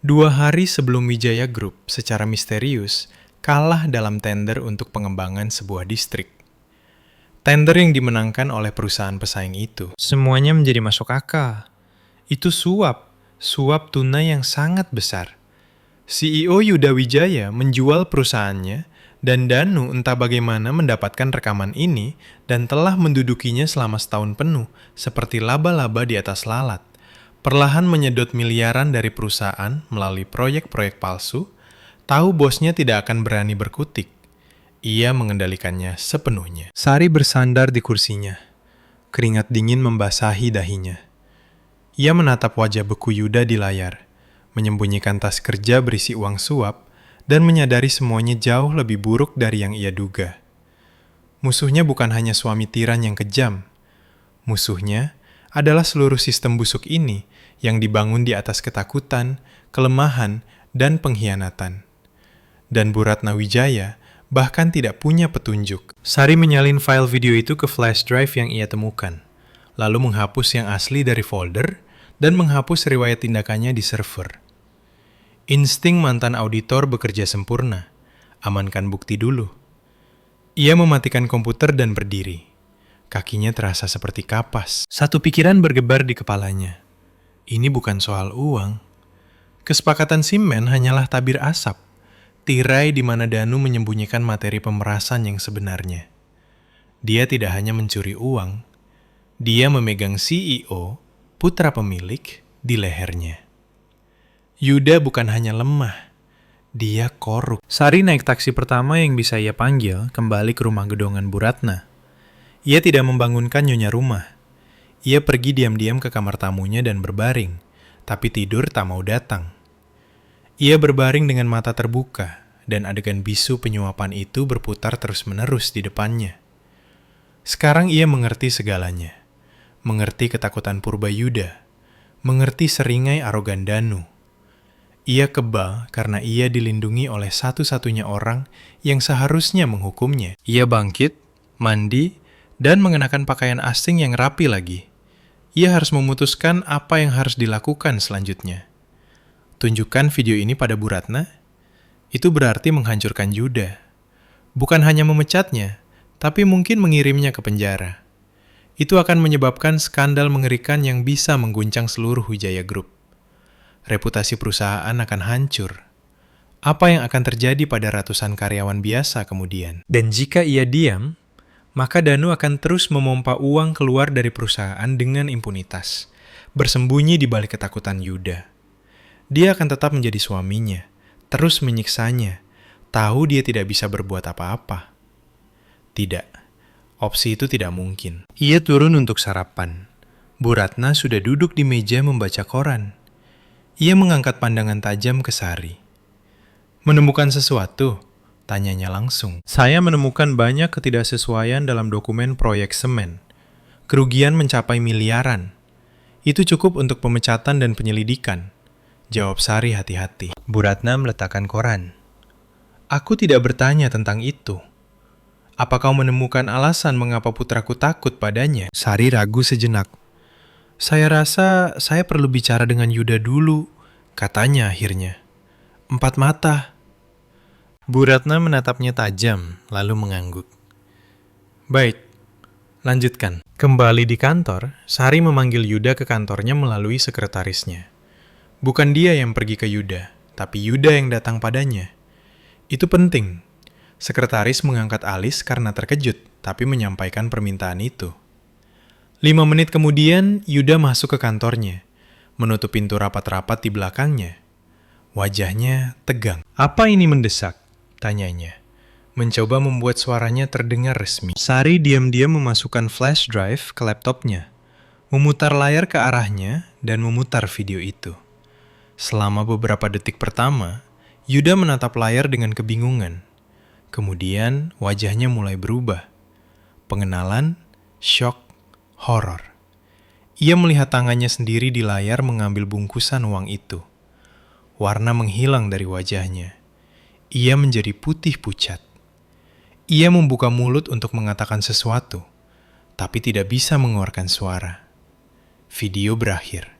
2 hari sebelum Wijaya Group secara misterius kalah dalam tender untuk pengembangan sebuah distrik. Tender yang dimenangkan oleh perusahaan pesaing itu. Semuanya menjadi masuk akal. Itu suap tunai yang sangat besar. CEO Yuda Wijaya menjual perusahaannya dan Danu entah bagaimana mendapatkan rekaman ini dan telah mendudukinya selama setahun penuh seperti laba-laba di atas lalat. Perlahan menyedot miliaran dari perusahaan melalui proyek-proyek palsu, tahu bosnya tidak akan berani berkutik. Ia mengendalikannya sepenuhnya. Sari bersandar di kursinya. Keringat dingin membasahi dahinya. Ia menatap wajah beku Yuda di layar, menyembunyikan tas kerja berisi uang suap, dan menyadari semuanya jauh lebih buruk dari yang ia duga. Musuhnya bukan hanya suami tiran yang kejam. Musuhnya adalah seluruh sistem busuk ini yang dibangun di atas ketakutan, kelemahan, dan pengkhianatan. Dan Bu Ratna Wijaya bahkan tidak punya petunjuk. Sari menyalin file video itu ke flash drive yang ia temukan, lalu menghapus yang asli dari folder, dan menghapus riwayat tindakannya di server. Insting mantan auditor bekerja sempurna. Amankan bukti dulu. Ia mematikan komputer dan berdiri. Kakinya terasa seperti kapas. Satu pikiran bergebar di kepalanya. Ini bukan soal uang. Kesepakatan Simen hanyalah tabir asap. Tirai di mana Danu menyembunyikan materi pemerasan yang sebenarnya. Dia tidak hanya mencuri uang. Dia memegang CEO, putra pemilik, di lehernya. Yuda bukan hanya lemah, dia korup. Sari naik taksi pertama yang bisa ia panggil kembali ke rumah gedongan Bu Ratna. Ia tidak membangunkan nyonya rumah. Ia pergi diam-diam ke kamar tamunya dan berbaring, tapi tidur tak mau datang. Ia berbaring dengan mata terbuka, dan adegan bisu penyuapan itu berputar terus-menerus di depannya. Sekarang ia mengerti segalanya. Mengerti ketakutan Purba Yuda, mengerti seringai arogan Danu. Ia kebal karena ia dilindungi oleh satu-satunya orang yang seharusnya menghukumnya. Ia bangkit, mandi, dan mengenakan pakaian asing yang rapi lagi. Ia harus memutuskan apa yang harus dilakukan selanjutnya. Tunjukkan video ini pada Bu Ratna? Itu berarti menghancurkan Yuda. Bukan hanya memecatnya, tapi mungkin mengirimnya ke penjara. Itu akan menyebabkan skandal mengerikan yang bisa mengguncang seluruh Wijaya Group. Reputasi perusahaan akan hancur. Apa yang akan terjadi pada ratusan karyawan biasa kemudian? Dan jika ia diam, maka Danu akan terus memompa uang keluar dari perusahaan dengan impunitas, bersembunyi di balik ketakutan Yuda. Dia akan tetap menjadi suaminya, terus menyiksanya, tahu dia tidak bisa berbuat apa-apa. Tidak. Opsi itu tidak mungkin. Ia turun untuk sarapan. Bu Ratna sudah duduk di meja membaca koran. Ia mengangkat pandangan tajam ke Sari. Menemukan sesuatu? Tanyanya langsung. Saya menemukan banyak ketidaksesuaian dalam dokumen proyek semen. Kerugian mencapai miliaran. Itu cukup untuk pemecatan dan penyelidikan. Jawab Sari hati-hati. Bu Ratna meletakkan koran. Aku tidak bertanya tentang itu. Apa kau menemukan alasan mengapa putraku takut padanya? Sari ragu sejenak. Saya rasa saya perlu bicara dengan Yuda dulu, katanya akhirnya. 4 mata. Bu Ratna menatapnya tajam, lalu mengangguk. Baik, lanjutkan. Kembali di kantor, Sari memanggil Yuda ke kantornya melalui sekretarisnya. Bukan dia yang pergi ke Yuda, tapi Yuda yang datang padanya. Itu penting. Sekretaris mengangkat alis karena terkejut, tapi menyampaikan permintaan itu. 5 menit kemudian, Yuda masuk ke kantornya, menutup pintu rapat-rapat di belakangnya. Wajahnya tegang. Apa ini mendesak? Tanyanya. mencoba membuat suaranya terdengar resmi. Sari diam-diam memasukkan flash drive ke laptopnya, memutar layar ke arahnya, dan memutar video itu. Selama beberapa detik pertama, Yuda menatap layar dengan kebingungan. Kemudian wajahnya mulai berubah. Pengenalan, syok, horor. Ia melihat tangannya sendiri di layar mengambil bungkusan uang itu. Warna menghilang dari wajahnya. Ia menjadi putih pucat. Ia membuka mulut untuk mengatakan sesuatu, tapi tidak bisa mengeluarkan suara. Video berakhir.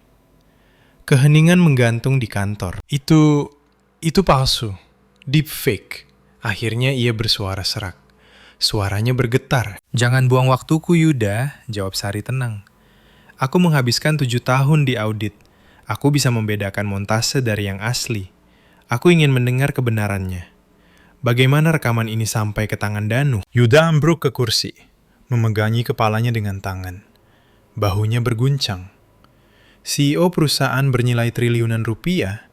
Keheningan menggantung di kantor. Itu palsu. Deepfake. Akhirnya ia bersuara serak. Suaranya bergetar. "Jangan buang waktuku, Yuda," jawab Sari tenang. "Aku menghabiskan 7 tahun di audit. Aku bisa membedakan montase dari yang asli. Aku ingin mendengar kebenarannya. Bagaimana rekaman ini sampai ke tangan Danu?" Yuda ambruk ke kursi, memegangi kepalanya dengan tangan. Bahunya berguncang. CEO perusahaan bernilai triliunan rupiah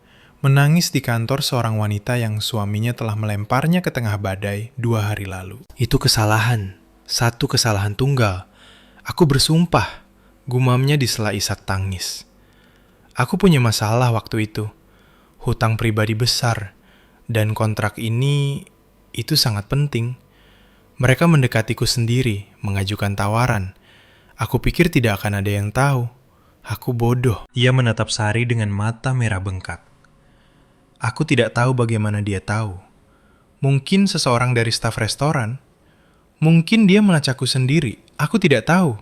menangis di kantor seorang wanita yang suaminya telah melemparnya ke tengah badai 2 hari lalu. "Itu kesalahan. Satu kesalahan tunggal. Aku bersumpah," gumamnya di sela isak tangis. "Aku punya masalah waktu itu. Hutang pribadi besar. Dan kontrak itu sangat penting. Mereka mendekatiku sendiri, mengajukan tawaran. Aku pikir tidak akan ada yang tahu. Aku bodoh." Ia menatap Sari dengan mata merah bengkak. "Aku tidak tahu bagaimana dia tahu. Mungkin seseorang dari staf restoran. Mungkin dia melacakku sendiri. Aku tidak tahu.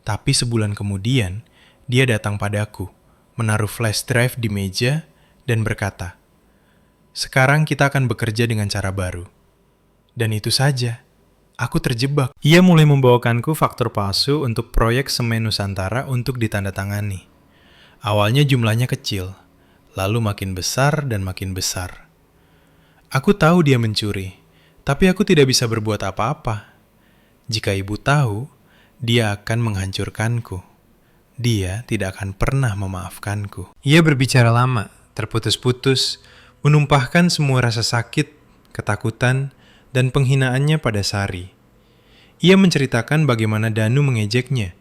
Tapi sebulan kemudian, dia datang padaku, menaruh flash drive di meja, dan berkata, 'Sekarang kita akan bekerja dengan cara baru.' Dan itu saja. Aku terjebak." Ia mulai membawakanku faktur palsu untuk proyek semen Nusantara untuk ditandatangani. Awalnya jumlahnya kecil, lalu makin besar dan makin besar. Aku tahu dia mencuri, tapi aku tidak bisa berbuat apa-apa. Jika ibu tahu, dia akan menghancurkanku. Dia tidak akan pernah memaafkanku. Ia berbicara lama, terputus-putus, menumpahkan semua rasa sakit, ketakutan, dan penghinaannya pada Sari. Ia menceritakan bagaimana Danu mengejeknya,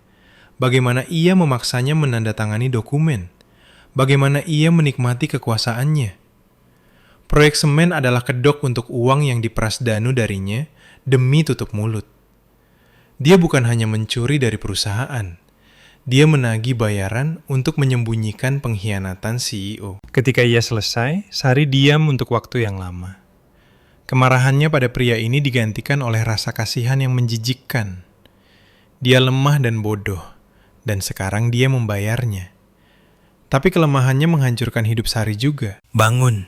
bagaimana ia memaksanya menandatangani dokumen, bagaimana ia menikmati kekuasaannya. Proyek semen adalah kedok untuk uang yang diperas Danu darinya demi tutup mulut. Dia bukan hanya mencuri dari perusahaan, dia menagih bayaran untuk menyembunyikan pengkhianatan CEO. Ketika ia selesai, Sari diam untuk waktu yang lama. Kemarahannya pada pria ini digantikan oleh rasa kasihan yang menjijikkan. Dia lemah dan bodoh, dan sekarang dia membayarnya. Tapi kelemahannya menghancurkan hidup Sari juga. "Bangun,"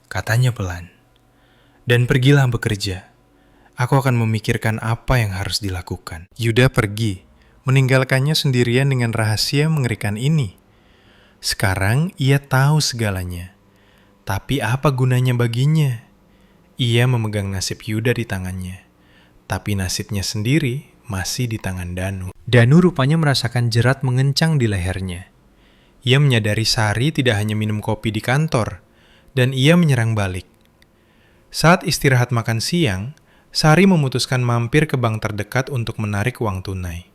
katanya pelan. "Dan pergilah bekerja. Aku akan memikirkan apa yang harus dilakukan." Yuda pergi, meninggalkannya sendirian dengan rahasia mengerikan ini. Sekarang ia tahu segalanya. Tapi apa gunanya baginya? Ia memegang nasib Yuda di tangannya. Tapi nasibnya sendiri masih di tangan Danu. Danu rupanya merasakan jerat mengencang di lehernya. Ia menyadari Sari tidak hanya minum kopi di kantor, dan ia menyerang balik. Saat istirahat makan siang, Sari memutuskan mampir ke bank terdekat untuk menarik uang tunai.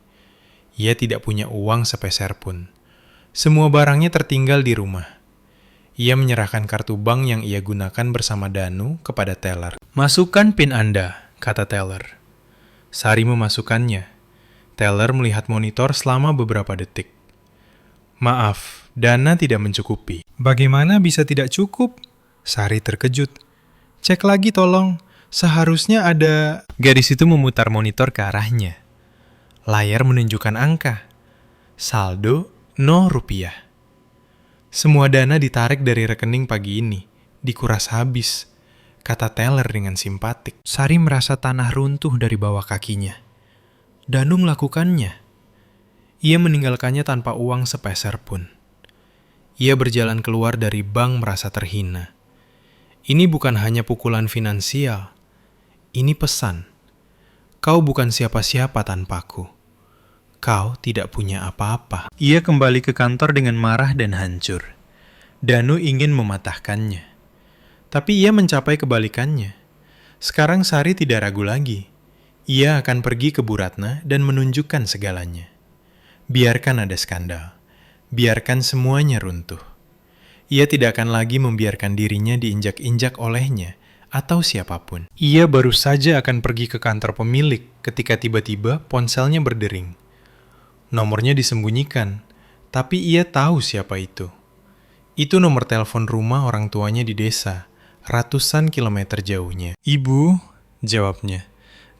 Ia tidak punya uang sepeser pun. Semua barangnya tertinggal di rumah. Ia menyerahkan kartu bank yang ia gunakan bersama Danu kepada teller. "Masukkan PIN Anda," kata teller. Sari memasukkannya. Teller melihat monitor selama beberapa detik. "Maaf, dana tidak mencukupi." "Bagaimana bisa tidak cukup?" Sari terkejut. "Cek lagi tolong, seharusnya ada..." Gadis itu memutar monitor ke arahnya. Layar menunjukkan angka. Saldo 0 rupiah. "Semua dana ditarik dari rekening pagi ini, dikuras habis," kata teller dengan simpatik. Sari merasa tanah runtuh dari bawah kakinya. Danu melakukannya. Ia meninggalkannya tanpa uang sepeser pun. Ia berjalan keluar dari bank merasa terhina. Ini bukan hanya pukulan finansial. Ini pesan. Kau bukan siapa-siapa tanpaku. Kau tidak punya apa-apa. Ia kembali ke kantor dengan marah dan hancur. Danu ingin mematahkannya. Tapi ia mencapai kebalikannya. Sekarang Sari tidak ragu lagi. Ia akan pergi ke Bu Ratna dan menunjukkan segalanya. Biarkan ada skandal. Biarkan semuanya runtuh. Ia tidak akan lagi membiarkan dirinya diinjak-injak olehnya atau siapapun. Ia baru saja akan pergi ke kantor pemilik ketika tiba-tiba ponselnya berdering. Nomornya disembunyikan, tapi ia tahu siapa itu. Itu nomor telepon rumah orang tuanya di desa, ratusan kilometer jauhnya. "Ibu," jawabnya,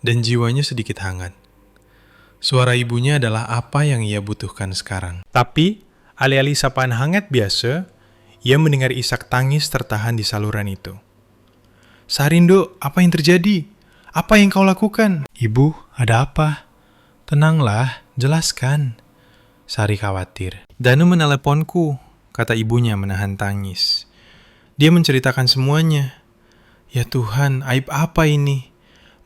dan jiwanya sedikit hangat. Suara ibunya adalah apa yang ia butuhkan sekarang. Tapi, alih-alih sapaan hangat biasa, ia mendengar isak tangis tertahan di saluran itu. "Sarindo, apa yang terjadi? Apa yang kau lakukan?" "Ibu, ada apa?" "Tenanglah, jelaskan." Sari khawatir. "Danu meneleponku," kata ibunya menahan tangis. "Dia menceritakan semuanya." "Ya Tuhan, aib apa ini?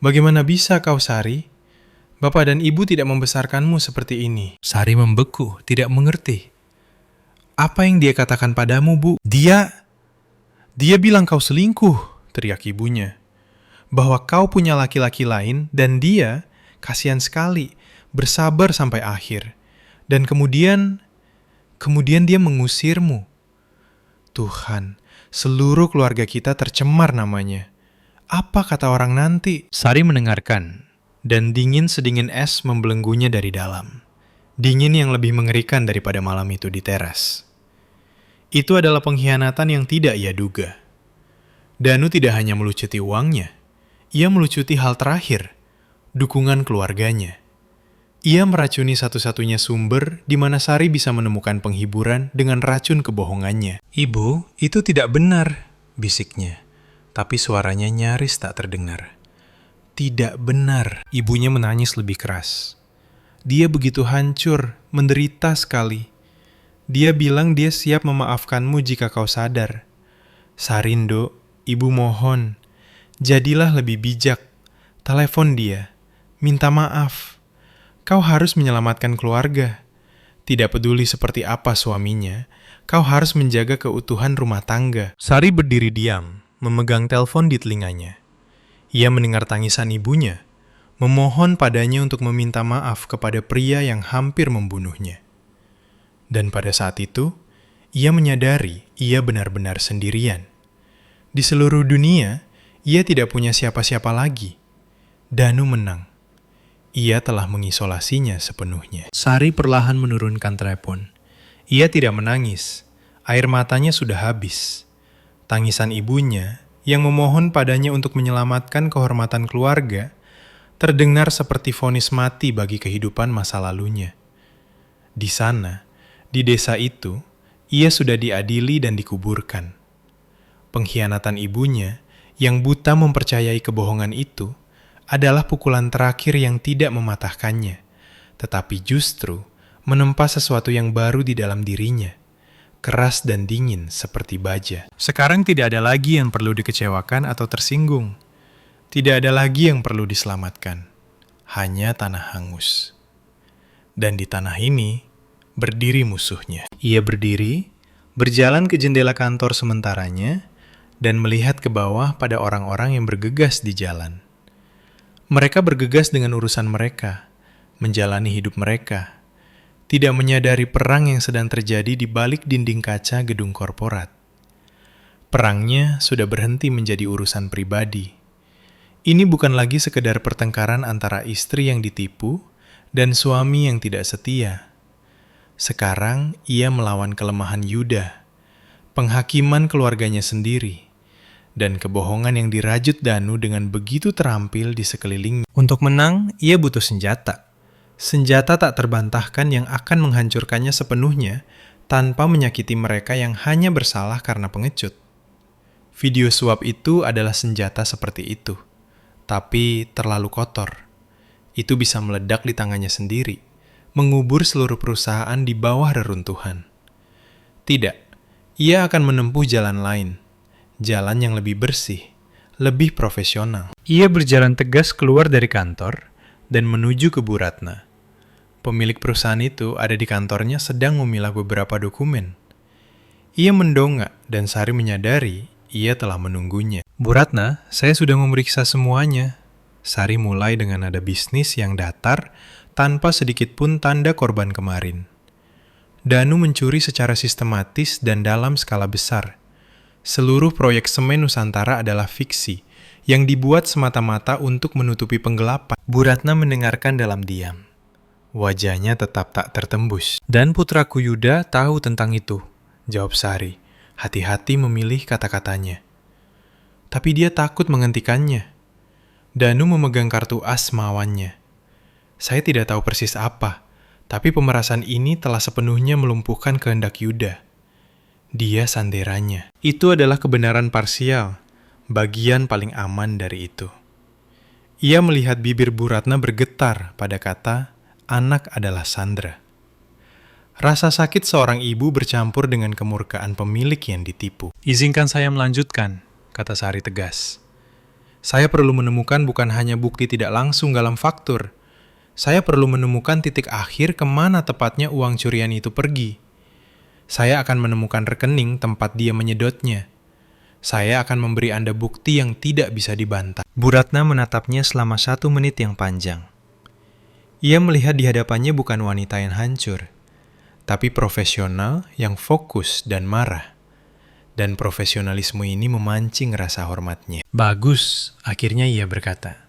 Bagaimana bisa kau, Sari? Bapak dan ibu tidak membesarkanmu seperti ini." Sari membeku, tidak mengerti. "Apa yang dia katakan padamu, Bu?" Dia bilang kau selingkuh," teriak ibunya. "Bahwa kau punya laki-laki lain dan dia, kasihan sekali, bersabar sampai akhir. Dan kemudian dia mengusirmu. Tuhan, seluruh keluarga kita tercemar namanya. Apa kata orang nanti?" Sari mendengarkan, dan dingin sedingin es membelenggunya dari dalam. Dingin yang lebih mengerikan daripada malam itu di teras. Itu adalah pengkhianatan yang tidak ia duga. Danu tidak hanya melucuti uangnya, ia melucuti hal terakhir, dukungan keluarganya. Ia meracuni satu-satunya sumber di mana Sari bisa menemukan penghiburan dengan racun kebohongannya. "Ibu, itu tidak benar," bisiknya. Tapi suaranya nyaris tak terdengar. "Tidak benar." Ibunya menangis lebih keras. "Dia begitu hancur, menderita sekali. Dia bilang dia siap memaafkanmu jika kau sadar. Sarindo, ibu mohon, jadilah lebih bijak. Telepon dia, minta maaf. Kau harus menyelamatkan keluarga. Tidak peduli seperti apa suaminya, kau harus menjaga keutuhan rumah tangga." Sari berdiri diam, memegang telepon di telinganya. Ia mendengar tangisan ibunya, memohon padanya untuk meminta maaf kepada pria yang hampir membunuhnya. Dan pada saat itu, ia menyadari ia benar-benar sendirian. Di seluruh dunia, ia tidak punya siapa-siapa lagi. Danu menang. Ia telah mengisolasinya sepenuhnya. Sari perlahan menurunkan telepon. Ia tidak menangis. Air matanya sudah habis. Tangisan ibunya, yang memohon padanya untuk menyelamatkan kehormatan keluarga, terdengar seperti vonis mati bagi kehidupan masa lalunya. Di sana, di desa itu, ia sudah diadili dan dikuburkan. Pengkhianatan ibunya, yang buta mempercayai kebohongan itu, adalah pukulan terakhir yang tidak mematahkannya, tetapi justru menempa sesuatu yang baru di dalam dirinya, keras dan dingin seperti baja. Sekarang tidak ada lagi yang perlu dikecewakan atau tersinggung. Tidak ada lagi yang perlu diselamatkan. Hanya tanah hangus. Dan di tanah ini, berdiri musuhnya. Ia berdiri, berjalan ke jendela kantor sementaranya, dan melihat ke bawah pada orang-orang yang bergegas di jalan. Mereka bergegas dengan urusan mereka, menjalani hidup mereka, tidak menyadari perang yang sedang terjadi di balik dinding kaca gedung korporat. Perangnya sudah berhenti menjadi urusan pribadi. Ini bukan lagi sekedar pertengkaran antara istri yang ditipu dan suami yang tidak setia. Sekarang ia melawan kelemahan Yuda, penghakiman keluarganya sendiri, dan kebohongan yang dirajut Danu dengan begitu terampil di sekelilingnya. Untuk menang, ia butuh senjata. Senjata tak terbantahkan yang akan menghancurkannya sepenuhnya tanpa menyakiti mereka yang hanya bersalah karena pengecut. Video suap itu adalah senjata seperti itu, tapi terlalu kotor. Itu bisa meledak di tangannya sendiri, mengubur seluruh perusahaan di bawah reruntuhan. Tidak, ia akan menempuh jalan lain. Jalan yang lebih bersih, lebih profesional. Ia berjalan tegas keluar dari kantor dan menuju ke Bu Ratna. Pemilik perusahaan itu ada di kantornya sedang memilah beberapa dokumen. Ia mendongak dan Sari menyadari ia telah menunggunya. Bu Ratna, saya sudah memeriksa semuanya. Sari mulai dengan nada bisnis yang datar, tanpa sedikit pun tanda korban kemarin. Danu mencuri secara sistematis dan dalam skala besar. Seluruh proyek semen Nusantara adalah fiksi, yang dibuat semata-mata untuk menutupi penggelapan. Bu Ratna mendengarkan dalam diam. Wajahnya tetap tak tertembus. Dan putraku Yuda tahu tentang itu, jawab Sari. Hati-hati memilih kata-katanya. Tapi dia takut menghentikannya. Danu memegang kartu as mawannya. Saya tidak tahu persis apa, tapi pemerasan ini telah sepenuhnya melumpuhkan kehendak Yuda. Dia sanderanya. Itu adalah kebenaran parsial, bagian paling aman dari itu. Ia melihat bibir Bu Ratna bergetar pada kata, anak adalah Sandra. Rasa sakit seorang ibu bercampur dengan kemurkaan pemilik yang ditipu. Izinkan saya melanjutkan, kata Sari tegas. Saya perlu menemukan bukan hanya bukti tidak langsung dalam faktur. Saya perlu menemukan titik akhir kemana tepatnya uang curian itu pergi. Saya akan menemukan rekening tempat dia menyedotnya. Saya akan memberi Anda bukti yang tidak bisa dibantah. Bu Ratna menatapnya selama 1 menit yang panjang. Ia melihat di hadapannya bukan wanita yang hancur, tapi profesional yang fokus dan marah. Dan profesionalisme ini memancing rasa hormatnya. Bagus, akhirnya ia berkata.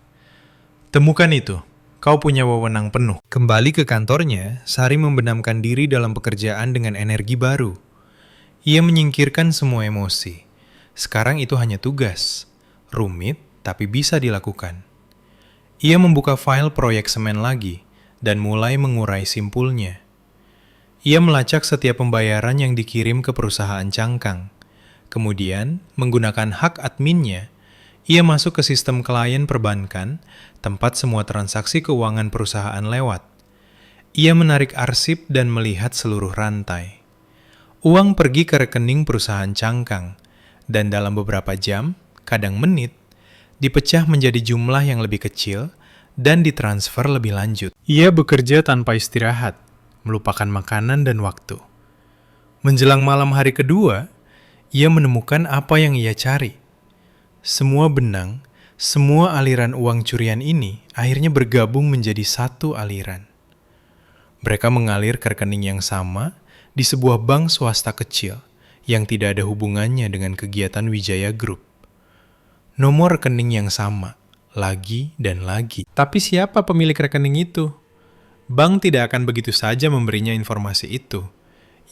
Temukan itu, kau punya wewenang penuh. Kembali ke kantornya, Sari membenamkan diri dalam pekerjaan dengan energi baru. Ia menyingkirkan semua emosi. Sekarang itu hanya tugas. Rumit, tapi bisa dilakukan. Ia membuka file proyek semen lagi, dan mulai mengurai simpulnya. Ia melacak setiap pembayaran yang dikirim ke perusahaan cangkang. Kemudian, menggunakan hak adminnya, ia masuk ke sistem klien perbankan, tempat semua transaksi keuangan perusahaan lewat. Ia menarik arsip dan melihat seluruh rantai. Uang pergi ke rekening perusahaan cangkang, dan dalam beberapa jam, kadang menit, dipecah menjadi jumlah yang lebih kecil, dan ditransfer lebih lanjut. Ia bekerja tanpa istirahat, melupakan makanan dan waktu. Menjelang malam hari kedua, ia menemukan apa yang ia cari. Semua benang, semua aliran uang curian ini akhirnya bergabung menjadi satu aliran. Mereka mengalir ke rekening yang sama di sebuah bank swasta kecil yang tidak ada hubungannya dengan kegiatan Wijaya Group. Nomor rekening yang sama, lagi dan lagi. Tapi siapa pemilik rekening itu? Bank tidak akan begitu saja memberinya informasi itu.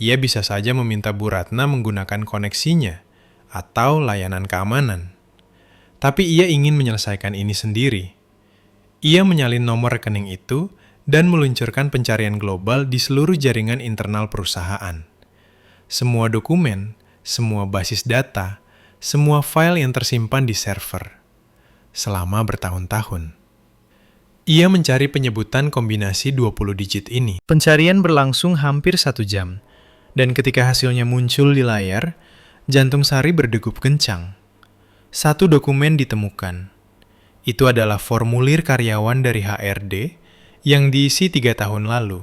Ia bisa saja meminta Bu Ratna menggunakan koneksinya atau layanan keamanan. Tapi ia ingin menyelesaikan ini sendiri. Ia menyalin nomor rekening itu dan meluncurkan pencarian global di seluruh jaringan internal perusahaan. Semua dokumen, semua basis data, semua file yang tersimpan di server. Selama bertahun-tahun. Ia mencari penyebutan kombinasi 20 digit ini. Pencarian berlangsung hampir 1 jam, dan ketika hasilnya muncul di layar, jantung Sari berdegup kencang. 1 dokumen ditemukan. Itu adalah formulir karyawan dari HRD yang diisi 3 tahun lalu.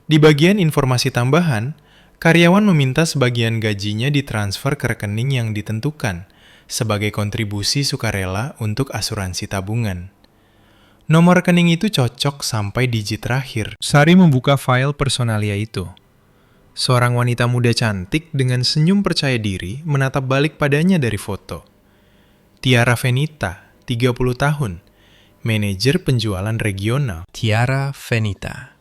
Di bagian informasi tambahan, karyawan meminta sebagian gajinya ditransfer ke rekening yang ditentukan sebagai kontribusi sukarela untuk asuransi tabungan. Nomor rekening itu cocok sampai digit terakhir. Sari membuka file personalia itu. Seorang wanita muda cantik dengan senyum percaya diri menatap balik padanya dari foto. Tiara Venita, 30 tahun, manajer penjualan regional. Tiara Venita.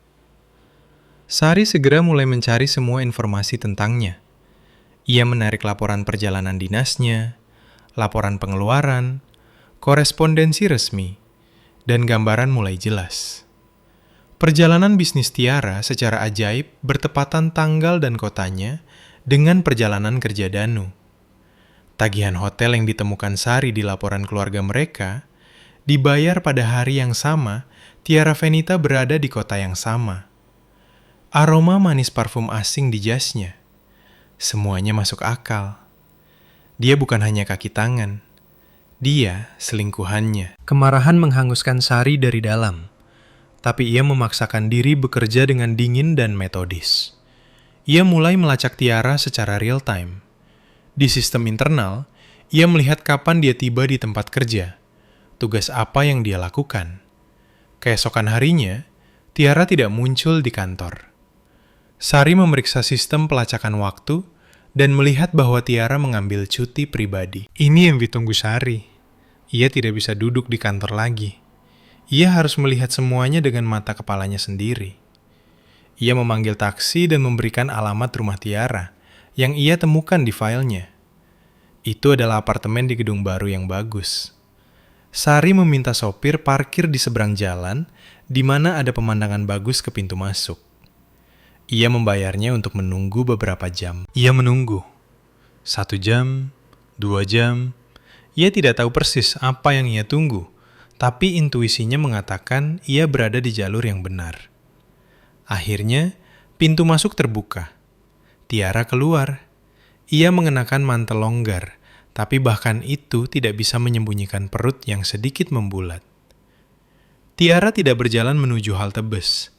Sari segera mulai mencari semua informasi tentangnya. Ia menarik laporan perjalanan dinasnya, laporan pengeluaran, korespondensi resmi, dan gambaran mulai jelas. Perjalanan bisnis Tiara secara ajaib bertepatan tanggal dan kotanya dengan perjalanan kerja Danu. Tagihan hotel yang ditemukan Sari di laporan keluarga mereka dibayar pada hari yang sama. Tiara Venita berada di kota yang sama. Aroma manis parfum asing di jasnya. Semuanya masuk akal. Dia bukan hanya kaki tangan. Dia selingkuhannya. Kemarahan menghanguskan Sari dari dalam. Tapi ia memaksakan diri bekerja dengan dingin dan metodis. Ia mulai melacak Tiara secara real time. Di sistem internal, Ia melihat kapan dia tiba di tempat kerja, tugas apa yang dia lakukan. Keesokan harinya, Tiara tidak muncul di kantor. Sari memeriksa sistem pelacakan waktu dan melihat bahwa Tiara mengambil cuti pribadi. Ini yang ditunggu Sari. Ia tidak bisa duduk di kantor lagi. Ia harus melihat semuanya dengan mata kepalanya sendiri. Ia memanggil taksi dan memberikan alamat rumah Tiara yang ia temukan di filenya. Itu adalah apartemen di gedung baru yang bagus. Sari meminta sopir parkir di seberang jalan, di mana ada pemandangan bagus ke pintu masuk. Ia membayarnya untuk menunggu beberapa jam. Ia menunggu. 1 jam, 2 jam. Ia tidak tahu persis apa yang ia tunggu, tapi intuisinya mengatakan ia berada di jalur yang benar. Akhirnya, pintu masuk terbuka. Tiara keluar. Ia mengenakan mantel longgar, tapi bahkan itu tidak bisa menyembunyikan perut yang sedikit membulat. Tiara tidak berjalan menuju halte bus.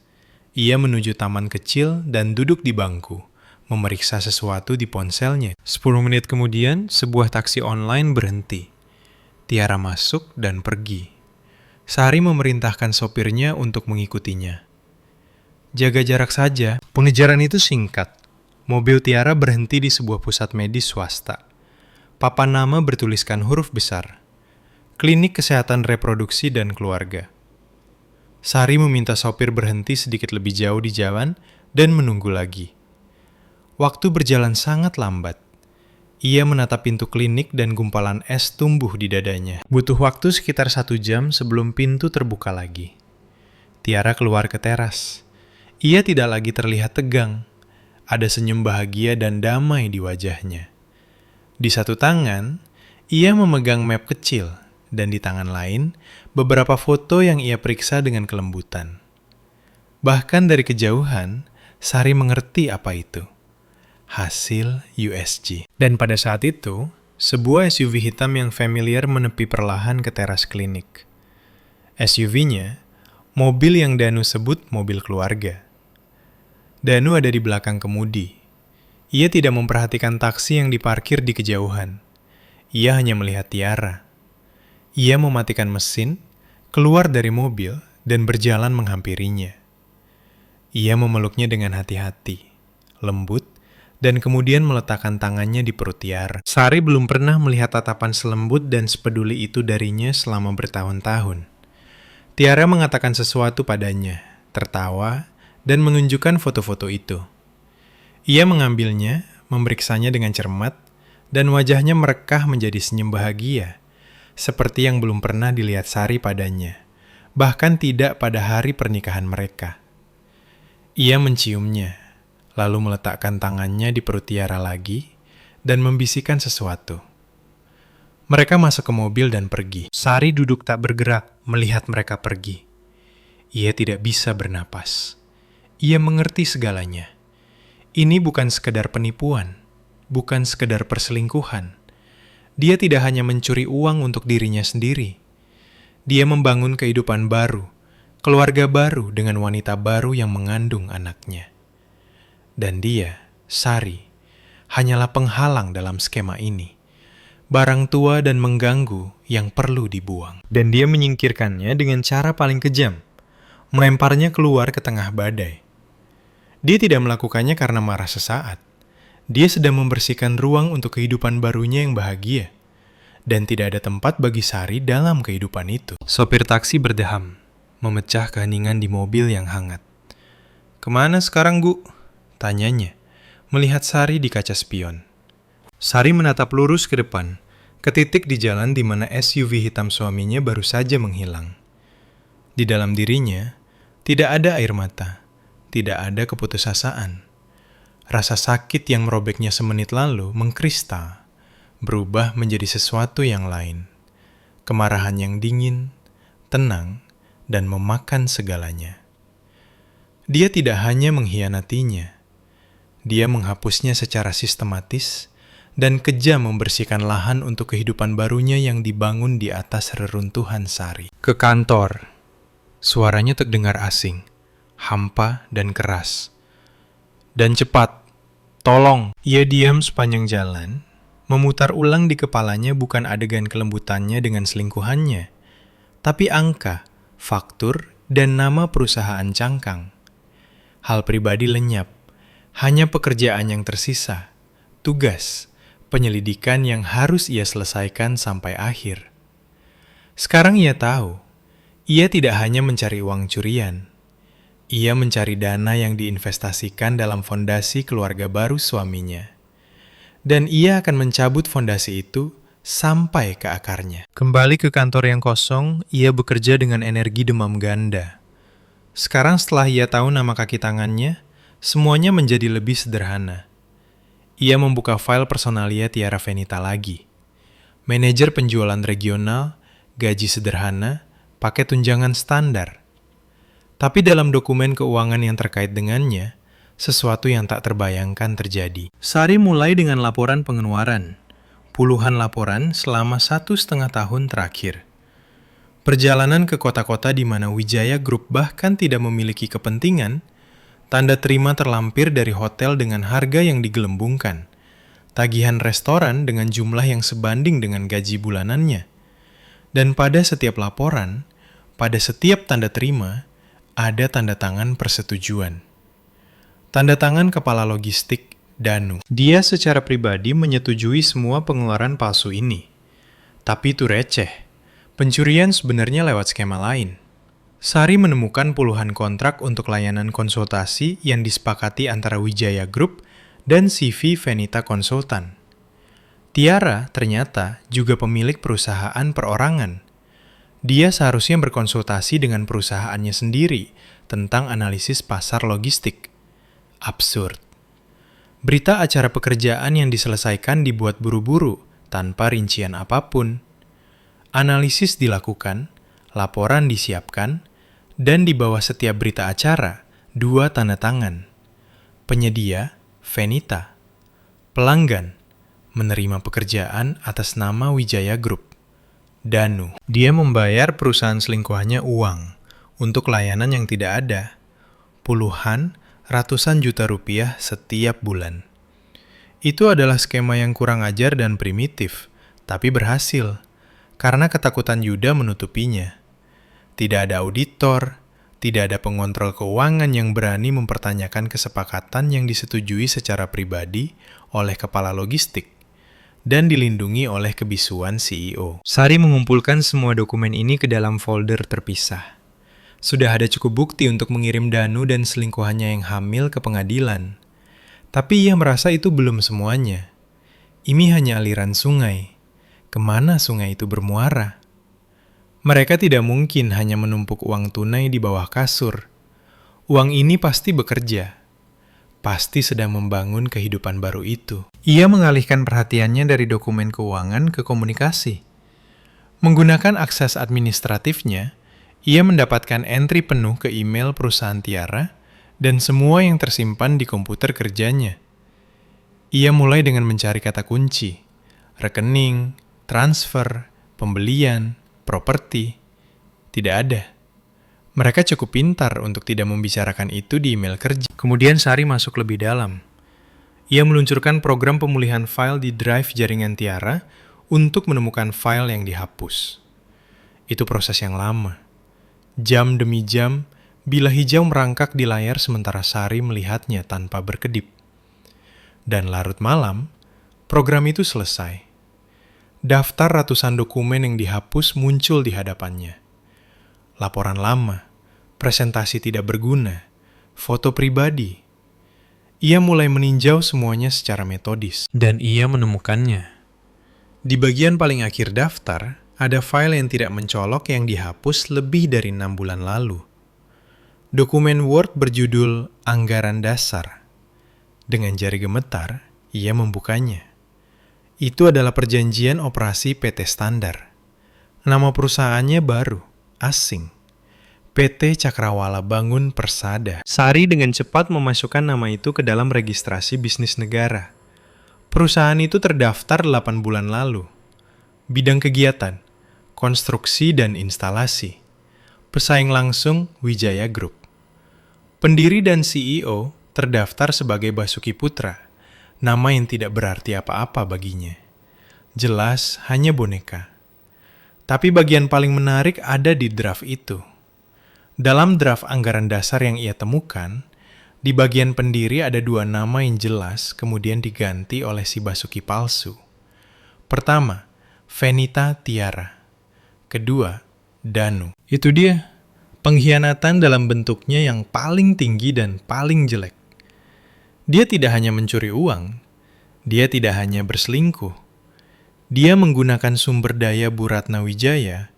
Ia menuju taman kecil dan duduk di bangku, memeriksa sesuatu di ponselnya. 10 menit kemudian, sebuah taksi online berhenti. Tiara masuk dan pergi. Sari memerintahkan sopirnya untuk mengikutinya. Jaga jarak saja, pengejaran itu singkat. Mobil Tiara berhenti di sebuah pusat medis swasta. Papan nama bertuliskan huruf besar. Klinik Kesehatan Reproduksi dan Keluarga. Sari meminta sopir berhenti sedikit lebih jauh di jalan dan menunggu lagi. Waktu berjalan sangat lambat. Ia menatap pintu klinik dan gumpalan es tumbuh di dadanya. Butuh waktu sekitar 1 jam sebelum pintu terbuka lagi. Tiara keluar ke teras. Ia tidak lagi terlihat tegang. Ada senyum bahagia dan damai di wajahnya. Di satu tangan, ia memegang map kecil, dan di tangan lain, beberapa foto yang ia periksa dengan kelembutan. Bahkan dari kejauhan, Sari mengerti apa itu. Hasil USG. Dan pada saat itu, sebuah SUV hitam yang familiar menepi perlahan ke teras klinik. SUV-nya, mobil yang Danu sebut mobil keluarga. Danu ada di belakang kemudi. Ia tidak memperhatikan taksi yang diparkir di kejauhan. Ia hanya melihat Tiara. Ia mematikan mesin, keluar dari mobil, dan berjalan menghampirinya. Ia memeluknya dengan hati-hati, lembut, dan kemudian meletakkan tangannya di perut Tiara. Sari belum pernah melihat tatapan selembut dan sepeduli itu darinya selama bertahun-tahun. Tiara mengatakan sesuatu padanya, tertawa, dan menunjukkan foto-foto itu. Ia mengambilnya, memeriksanya dengan cermat, dan wajahnya merekah menjadi senyum bahagia, seperti yang belum pernah dilihat Sari padanya, bahkan tidak pada hari pernikahan mereka. Ia menciumnya, lalu meletakkan tangannya di perut Tiara lagi, dan membisikkan sesuatu. Mereka masuk ke mobil dan pergi. Sari duduk tak bergerak melihat mereka pergi. Ia tidak bisa bernapas. Ia mengerti segalanya. Ini bukan sekedar penipuan, bukan sekedar perselingkuhan. Dia tidak hanya mencuri uang untuk dirinya sendiri. Dia membangun kehidupan baru, keluarga baru dengan wanita baru yang mengandung anaknya. Dan dia, Sari, hanyalah penghalang dalam skema ini. Barang tua dan mengganggu yang perlu dibuang. Dan dia menyingkirkannya dengan cara paling kejam, melemparnya keluar ke tengah badai. Dia tidak melakukannya karena marah sesaat. Dia sedang membersihkan ruang untuk kehidupan barunya yang bahagia. Dan tidak ada tempat bagi Sari dalam kehidupan itu. Sopir taksi berdeham, memecah keheningan di mobil yang hangat. "Kemana sekarang, Bu?" tanyanya, melihat Sari di kaca spion. Sari menatap lurus ke depan, ke titik di jalan di mana SUV hitam suaminya baru saja menghilang. Di dalam dirinya, tidak ada air mata. Tidak ada keputusasaan. Rasa sakit yang merobeknya semenit lalu mengkristal, berubah menjadi sesuatu yang lain. Kemarahan yang dingin, tenang, dan memakan segalanya. Dia tidak hanya mengkhianatinya. Dia menghapusnya secara sistematis dan kejam membersihkan lahan untuk kehidupan barunya yang dibangun di atas reruntuhan Sari. Ke kantor. Suaranya terdengar asing, hampa dan keras. "Dan cepat, tolong." Ia diam sepanjang jalan, Memutar ulang di kepalanya bukan adegan kelembutannya dengan selingkuhannya, tapi angka, faktur, dan nama perusahaan cangkang. Hal pribadi lenyap, hanya pekerjaan yang tersisa, tugas, penyelidikan yang harus ia selesaikan sampai akhir. Sekarang ia tahu, ia tidak hanya mencari uang curian. Ia mencari dana yang diinvestasikan dalam fondasi keluarga baru suaminya. Dan ia akan mencabut fondasi itu sampai ke akarnya. Kembali ke kantor yang kosong, ia bekerja dengan energi demam ganda. Sekarang setelah ia tahu nama kaki tangannya, semuanya menjadi lebih sederhana. Ia membuka file personalia Tiara Fenita lagi. Manajer penjualan regional, gaji sederhana, pakai tunjangan standar. Tapi dalam dokumen keuangan yang terkait dengannya, sesuatu yang tak terbayangkan terjadi. Sari mulai dengan laporan pengeluaran. Puluhan laporan selama 1,5 tahun terakhir. Perjalanan ke kota-kota di mana Wijaya Group bahkan tidak memiliki kepentingan, tanda terima terlampir dari hotel dengan harga yang digelembungkan, tagihan restoran dengan jumlah yang sebanding dengan gaji bulanannya. Dan pada setiap laporan, pada setiap tanda terima, ada tanda tangan persetujuan. Tanda tangan kepala logistik, Danu. Dia secara pribadi menyetujui semua pengeluaran palsu ini. Tapi itu receh. Pencurian sebenarnya lewat skema lain. Sari menemukan puluhan kontrak untuk layanan konsultasi yang disepakati antara Wijaya Group dan CV Fenita Konsultan. Tiara ternyata juga pemilik perusahaan perorangan. Dia seharusnya berkonsultasi dengan perusahaannya sendiri tentang analisis pasar logistik. Absurd. Berita acara pekerjaan yang diselesaikan dibuat buru-buru, tanpa rincian apapun. Analisis dilakukan, laporan disiapkan, dan di bawah setiap berita acara, 2 tanda tangan. Penyedia, Fenita. Pelanggan, menerima pekerjaan atas nama Wijaya Group. Danu. Dia membayar perusahaan selingkuhannya uang untuk layanan yang tidak ada. Puluhan, ratusan juta rupiah setiap bulan. Itu adalah skema yang kurang ajar dan primitif, tapi berhasil, karena ketakutan Yuda menutupinya. Tidak ada auditor, tidak ada pengontrol keuangan yang berani mempertanyakan kesepakatan yang disetujui secara pribadi oleh kepala logistik, dan dilindungi oleh kebisuan CEO. Sari mengumpulkan semua dokumen ini ke dalam folder terpisah. Sudah ada cukup bukti untuk mengirim Danu dan selingkuhannya yang hamil ke pengadilan. Tapi ia merasa itu belum semuanya. Ini hanya aliran sungai. Kemana sungai itu bermuara? Mereka tidak mungkin hanya menumpuk uang tunai di bawah kasur. Uang ini pasti bekerja. Pasti sedang membangun kehidupan baru itu. Ia mengalihkan perhatiannya dari dokumen keuangan ke komunikasi. Menggunakan akses administratifnya, ia mendapatkan entry penuh ke email perusahaan Tiara dan semua yang tersimpan di komputer kerjanya. Ia mulai dengan mencari kata kunci, rekening, transfer, pembelian, properti. Tidak ada. Mereka cukup pintar untuk tidak membicarakan itu di email kerja. Kemudian Sari masuk lebih dalam. Ia meluncurkan program pemulihan file di drive jaringan Tiara untuk menemukan file yang dihapus. Itu proses yang lama. Jam demi jam, bila hijau merangkak di layar sementara Sari melihatnya tanpa berkedip. Dan larut malam, program itu selesai. Daftar ratusan dokumen yang dihapus muncul di hadapannya. Laporan lama, presentasi tidak berguna, foto pribadi. Ia mulai meninjau semuanya secara metodis. Dan ia menemukannya. Di bagian paling akhir daftar, ada file yang tidak mencolok yang dihapus lebih dari 6 bulan lalu. Dokumen Word berjudul Anggaran Dasar. Dengan jari gemetar, ia membukanya. Itu adalah perjanjian operasi PT Standar. Nama perusahaannya baru. Asing. PT Cakrawala Bangun Persada. Sari dengan cepat memasukkan nama itu ke dalam registrasi bisnis negara. Perusahaan itu terdaftar 8 bulan lalu. Bidang kegiatan, konstruksi dan instalasi. Pesaing langsung Wijaya Group. Pendiri dan CEO terdaftar sebagai Basuki Putra, nama yang tidak berarti apa-apa baginya. Jelas hanya boneka. Tapi bagian paling menarik ada di draft itu. Dalam draft anggaran dasar yang ia temukan, di bagian pendiri ada 2 nama yang jelas kemudian diganti oleh si Basuki palsu. Pertama, Fenita Tiara. Kedua, Danu. Itu dia, pengkhianatan dalam bentuknya yang paling tinggi dan paling jelek. Dia tidak hanya mencuri uang, dia tidak hanya berselingkuh. Dia menggunakan sumber daya Bu Ratna Wijaya,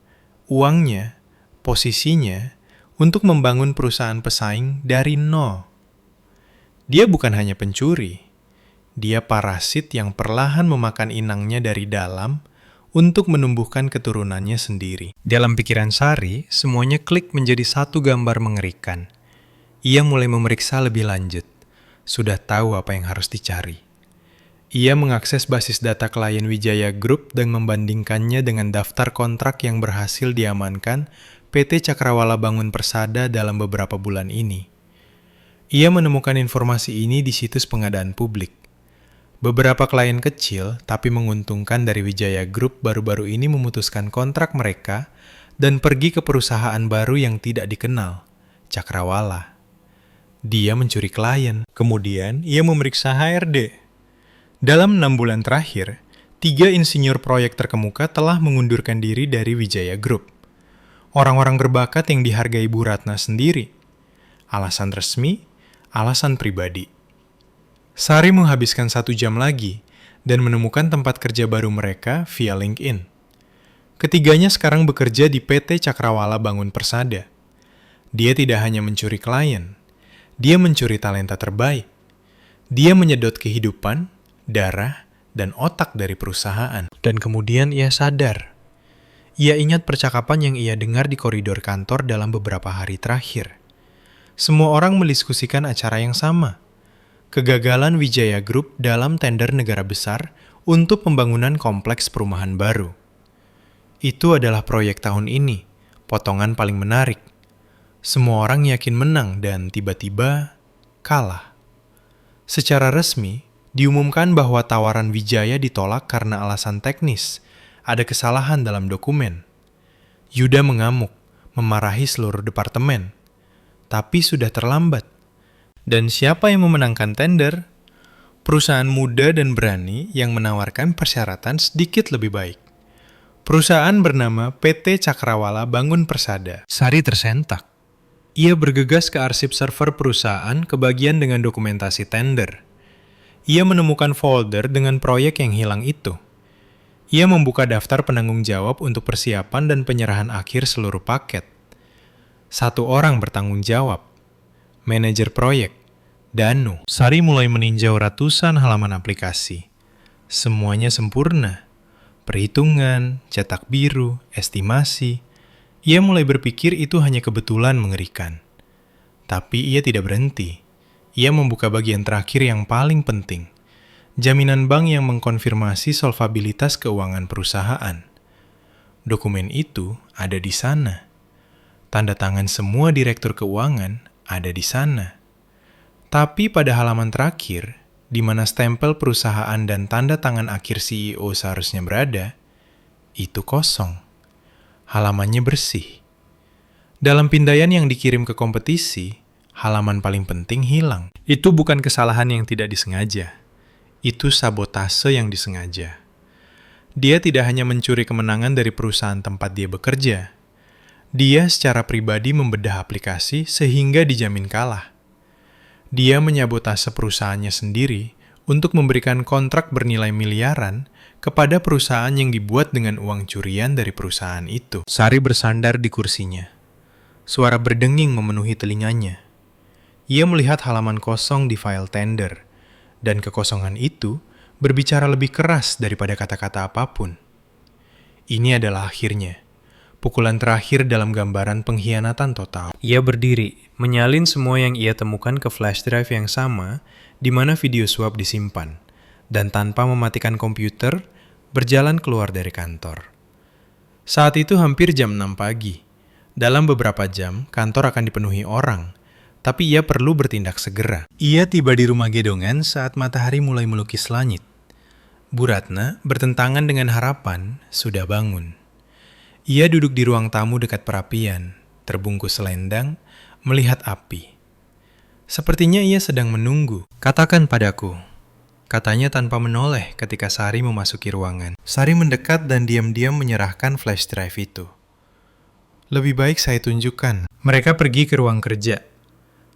uangnya, posisinya, untuk membangun perusahaan pesaing dari nol. Dia bukan hanya pencuri, dia parasit yang perlahan memakan inangnya dari dalam untuk menumbuhkan keturunannya sendiri. Dalam pikiran Sari, semuanya klik menjadi satu gambar mengerikan. Ia mulai memeriksa lebih lanjut, sudah tahu apa yang harus dicari. Ia mengakses basis data klien Wijaya Group dan membandingkannya dengan daftar kontrak yang berhasil diamankan PT Cakrawala Bangun Persada dalam beberapa bulan ini. Ia menemukan informasi ini di situs pengadaan publik. Beberapa klien kecil tapi menguntungkan dari Wijaya Group baru-baru ini memutuskan kontrak mereka dan pergi ke perusahaan baru yang tidak dikenal, Cakrawala. Dia mencuri klien. Kemudian ia memeriksa HRD. Dalam 6 bulan terakhir, 3 insinyur proyek terkemuka telah mengundurkan diri dari Wijaya Group. Orang-orang berbakat yang dihargai Bu Ratna sendiri. Alasan resmi, alasan pribadi. Sari menghabiskan 1 jam lagi dan menemukan tempat kerja baru mereka via LinkedIn. Ketiganya sekarang bekerja di PT Cakrawala Bangun Persada. Dia tidak hanya mencuri klien, dia mencuri talenta terbaik. Dia menyedot kehidupan, darah, dan otak dari perusahaan. Dan kemudian ia sadar. Ia ingat percakapan yang ia dengar di koridor kantor dalam beberapa hari terakhir. Semua orang mendiskusikan acara yang sama. Kegagalan Wijaya Group dalam tender negara besar untuk pembangunan kompleks perumahan baru. Itu adalah proyek tahun ini, potongan paling menarik. Semua orang yakin menang dan tiba-tiba kalah. Secara resmi, diumumkan bahwa tawaran Wijaya ditolak karena alasan teknis, ada kesalahan dalam dokumen. Yuda mengamuk, memarahi seluruh departemen. Tapi sudah terlambat. Dan siapa yang memenangkan tender? Perusahaan muda dan berani yang menawarkan persyaratan sedikit lebih baik. Perusahaan bernama PT Cakrawala Bangun Persada. Sari tersentak. Ia bergegas ke arsip server perusahaan ke bagian dengan dokumentasi tender. Ia menemukan folder dengan proyek yang hilang itu. Ia membuka daftar penanggung jawab untuk persiapan dan penyerahan akhir seluruh paket. 1 orang bertanggung jawab. Manajer proyek, Danu. Sari mulai meninjau ratusan halaman aplikasi. Semuanya sempurna. Perhitungan, cetak biru, estimasi. Ia mulai berpikir itu hanya kebetulan mengerikan. Tapi ia tidak berhenti. Ia membuka bagian terakhir yang paling penting. Jaminan bank yang mengkonfirmasi solvabilitas keuangan perusahaan. Dokumen itu ada di sana. Tanda tangan semua direktur keuangan ada di sana. Tapi pada halaman terakhir, di mana stempel perusahaan dan tanda tangan akhir CEO seharusnya berada, itu kosong. Halamannya bersih. Dalam pindaian yang dikirim ke kompetisi, halaman paling penting hilang. Itu bukan kesalahan yang tidak disengaja. Itu sabotase yang disengaja. Dia tidak hanya mencuri kemenangan dari perusahaan tempat dia bekerja. Dia secara pribadi membedah aplikasi sehingga dijamin kalah. Dia menyabotase perusahaannya sendiri untuk memberikan kontrak bernilai miliaran kepada perusahaan yang dibuat dengan uang curian dari perusahaan itu. Sari bersandar di kursinya. Suara berdenging memenuhi telinganya. Ia melihat halaman kosong di file tender, dan kekosongan itu berbicara lebih keras daripada kata-kata apapun. Ini adalah akhirnya. Pukulan terakhir dalam gambaran pengkhianatan total. Ia berdiri, menyalin semua yang ia temukan ke flash drive yang sama di mana video suap disimpan, dan tanpa mematikan komputer, berjalan keluar dari kantor. Saat itu hampir jam 6 pagi. Dalam beberapa jam, kantor akan dipenuhi orang, tapi ia perlu bertindak segera. Ia tiba di rumah gedongan saat matahari mulai melukis langit. Bu Ratna, bertentangan dengan harapan, sudah bangun. Ia duduk di ruang tamu dekat perapian, terbungkus selendang, melihat api. Sepertinya ia sedang menunggu. "Katakan padaku," katanya tanpa menoleh ketika Sari memasuki ruangan. Sari mendekat dan diam-diam menyerahkan flash drive itu. Lebih baik saya tunjukkan. Mereka pergi ke ruang kerja.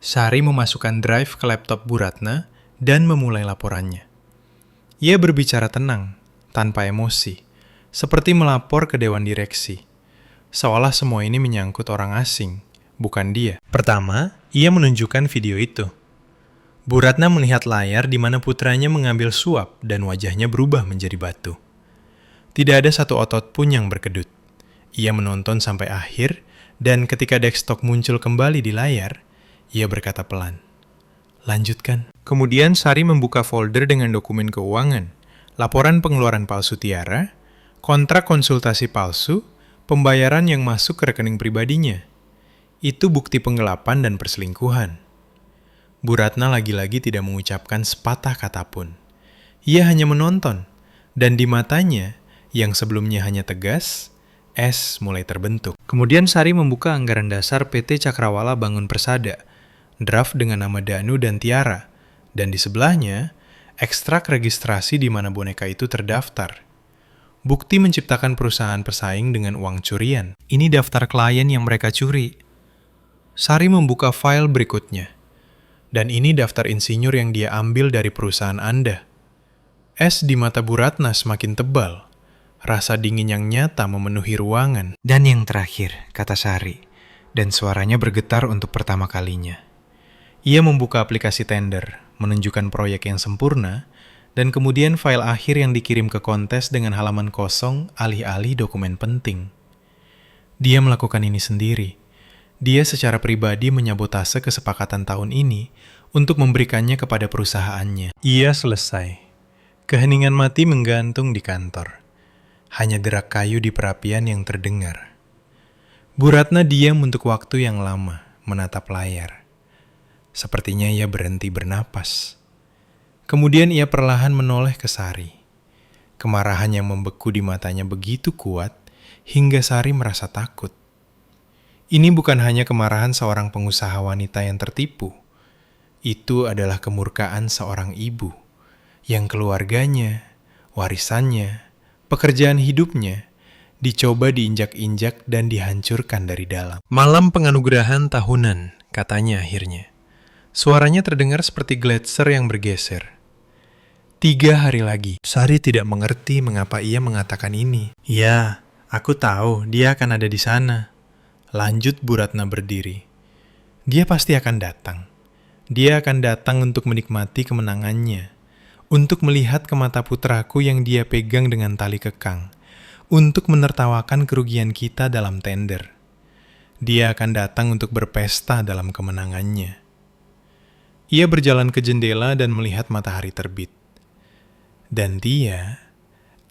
Sari memasukkan drive ke laptop Bu Ratna dan memulai laporannya. Ia berbicara tenang, tanpa emosi, seperti melapor ke dewan direksi. Seolah semua ini menyangkut orang asing, bukan dia. Pertama, ia menunjukkan video itu. Bu Ratna melihat layar di mana putranya mengambil suap dan wajahnya berubah menjadi batu. Tidak ada satu otot pun yang berkedut. Ia menonton sampai akhir, dan ketika desktop muncul kembali di layar, ia berkata pelan, "Lanjutkan." Kemudian Sari membuka folder dengan dokumen keuangan, laporan pengeluaran palsu Tiara, kontrak konsultasi palsu, pembayaran yang masuk ke rekening pribadinya. Itu bukti penggelapan dan perselingkuhan. Bu Ratna lagi-lagi tidak mengucapkan sepatah kata pun. Ia hanya menonton, dan di matanya, yang sebelumnya hanya tegas, es mulai terbentuk. Kemudian Sari membuka anggaran dasar PT Cakrawala Bangun Persada, draft dengan nama Danu dan Tiara, dan di sebelahnya, ekstrak registrasi di mana boneka itu terdaftar. Bukti menciptakan perusahaan pesaing dengan uang curian. Ini daftar klien yang mereka curi. Sari membuka file berikutnya. Dan ini daftar insinyur yang dia ambil dari perusahaan Anda. Es di mata Bu Ratna semakin tebal. Rasa dingin yang nyata memenuhi ruangan. "Dan yang terakhir," kata Sari, dan suaranya bergetar untuk pertama kalinya. Ia membuka aplikasi tender, menunjukkan proyek yang sempurna, dan kemudian file akhir yang dikirim ke kontes dengan halaman kosong alih-alih dokumen penting. Dia melakukan ini sendiri. Dia secara pribadi menyabotase kesepakatan tahun ini untuk memberikannya kepada perusahaannya. Ia selesai. Keheningan mati menggantung di kantor. Hanya derak kayu di perapian yang terdengar. Bu Ratna diam untuk waktu yang lama, menatap layar. Sepertinya ia berhenti bernapas. Kemudian ia perlahan menoleh ke Sari. Kemarahan yang membeku di matanya begitu kuat, hingga Sari merasa takut. Ini bukan hanya kemarahan seorang pengusaha wanita yang tertipu. Itu adalah kemurkaan seorang ibu, yang keluarganya, warisannya, pekerjaan hidupnya, dicoba diinjak-injak dan dihancurkan dari dalam. "Malam penganugerahan tahunan," katanya akhirnya. Suaranya terdengar seperti gletser yang bergeser. 3 hari lagi. Sari tidak mengerti mengapa ia mengatakan ini. "Ya, aku tahu dia akan ada di sana." Lanjut Bu Ratna berdiri. "Dia pasti akan datang. Dia akan datang untuk menikmati kemenangannya. Untuk melihat ke mata putraku yang dia pegang dengan tali kekang. Untuk menertawakan kerugian kita dalam tender. Dia akan datang untuk berpesta dalam kemenangannya." Ia berjalan ke jendela dan melihat matahari terbit. Dan dia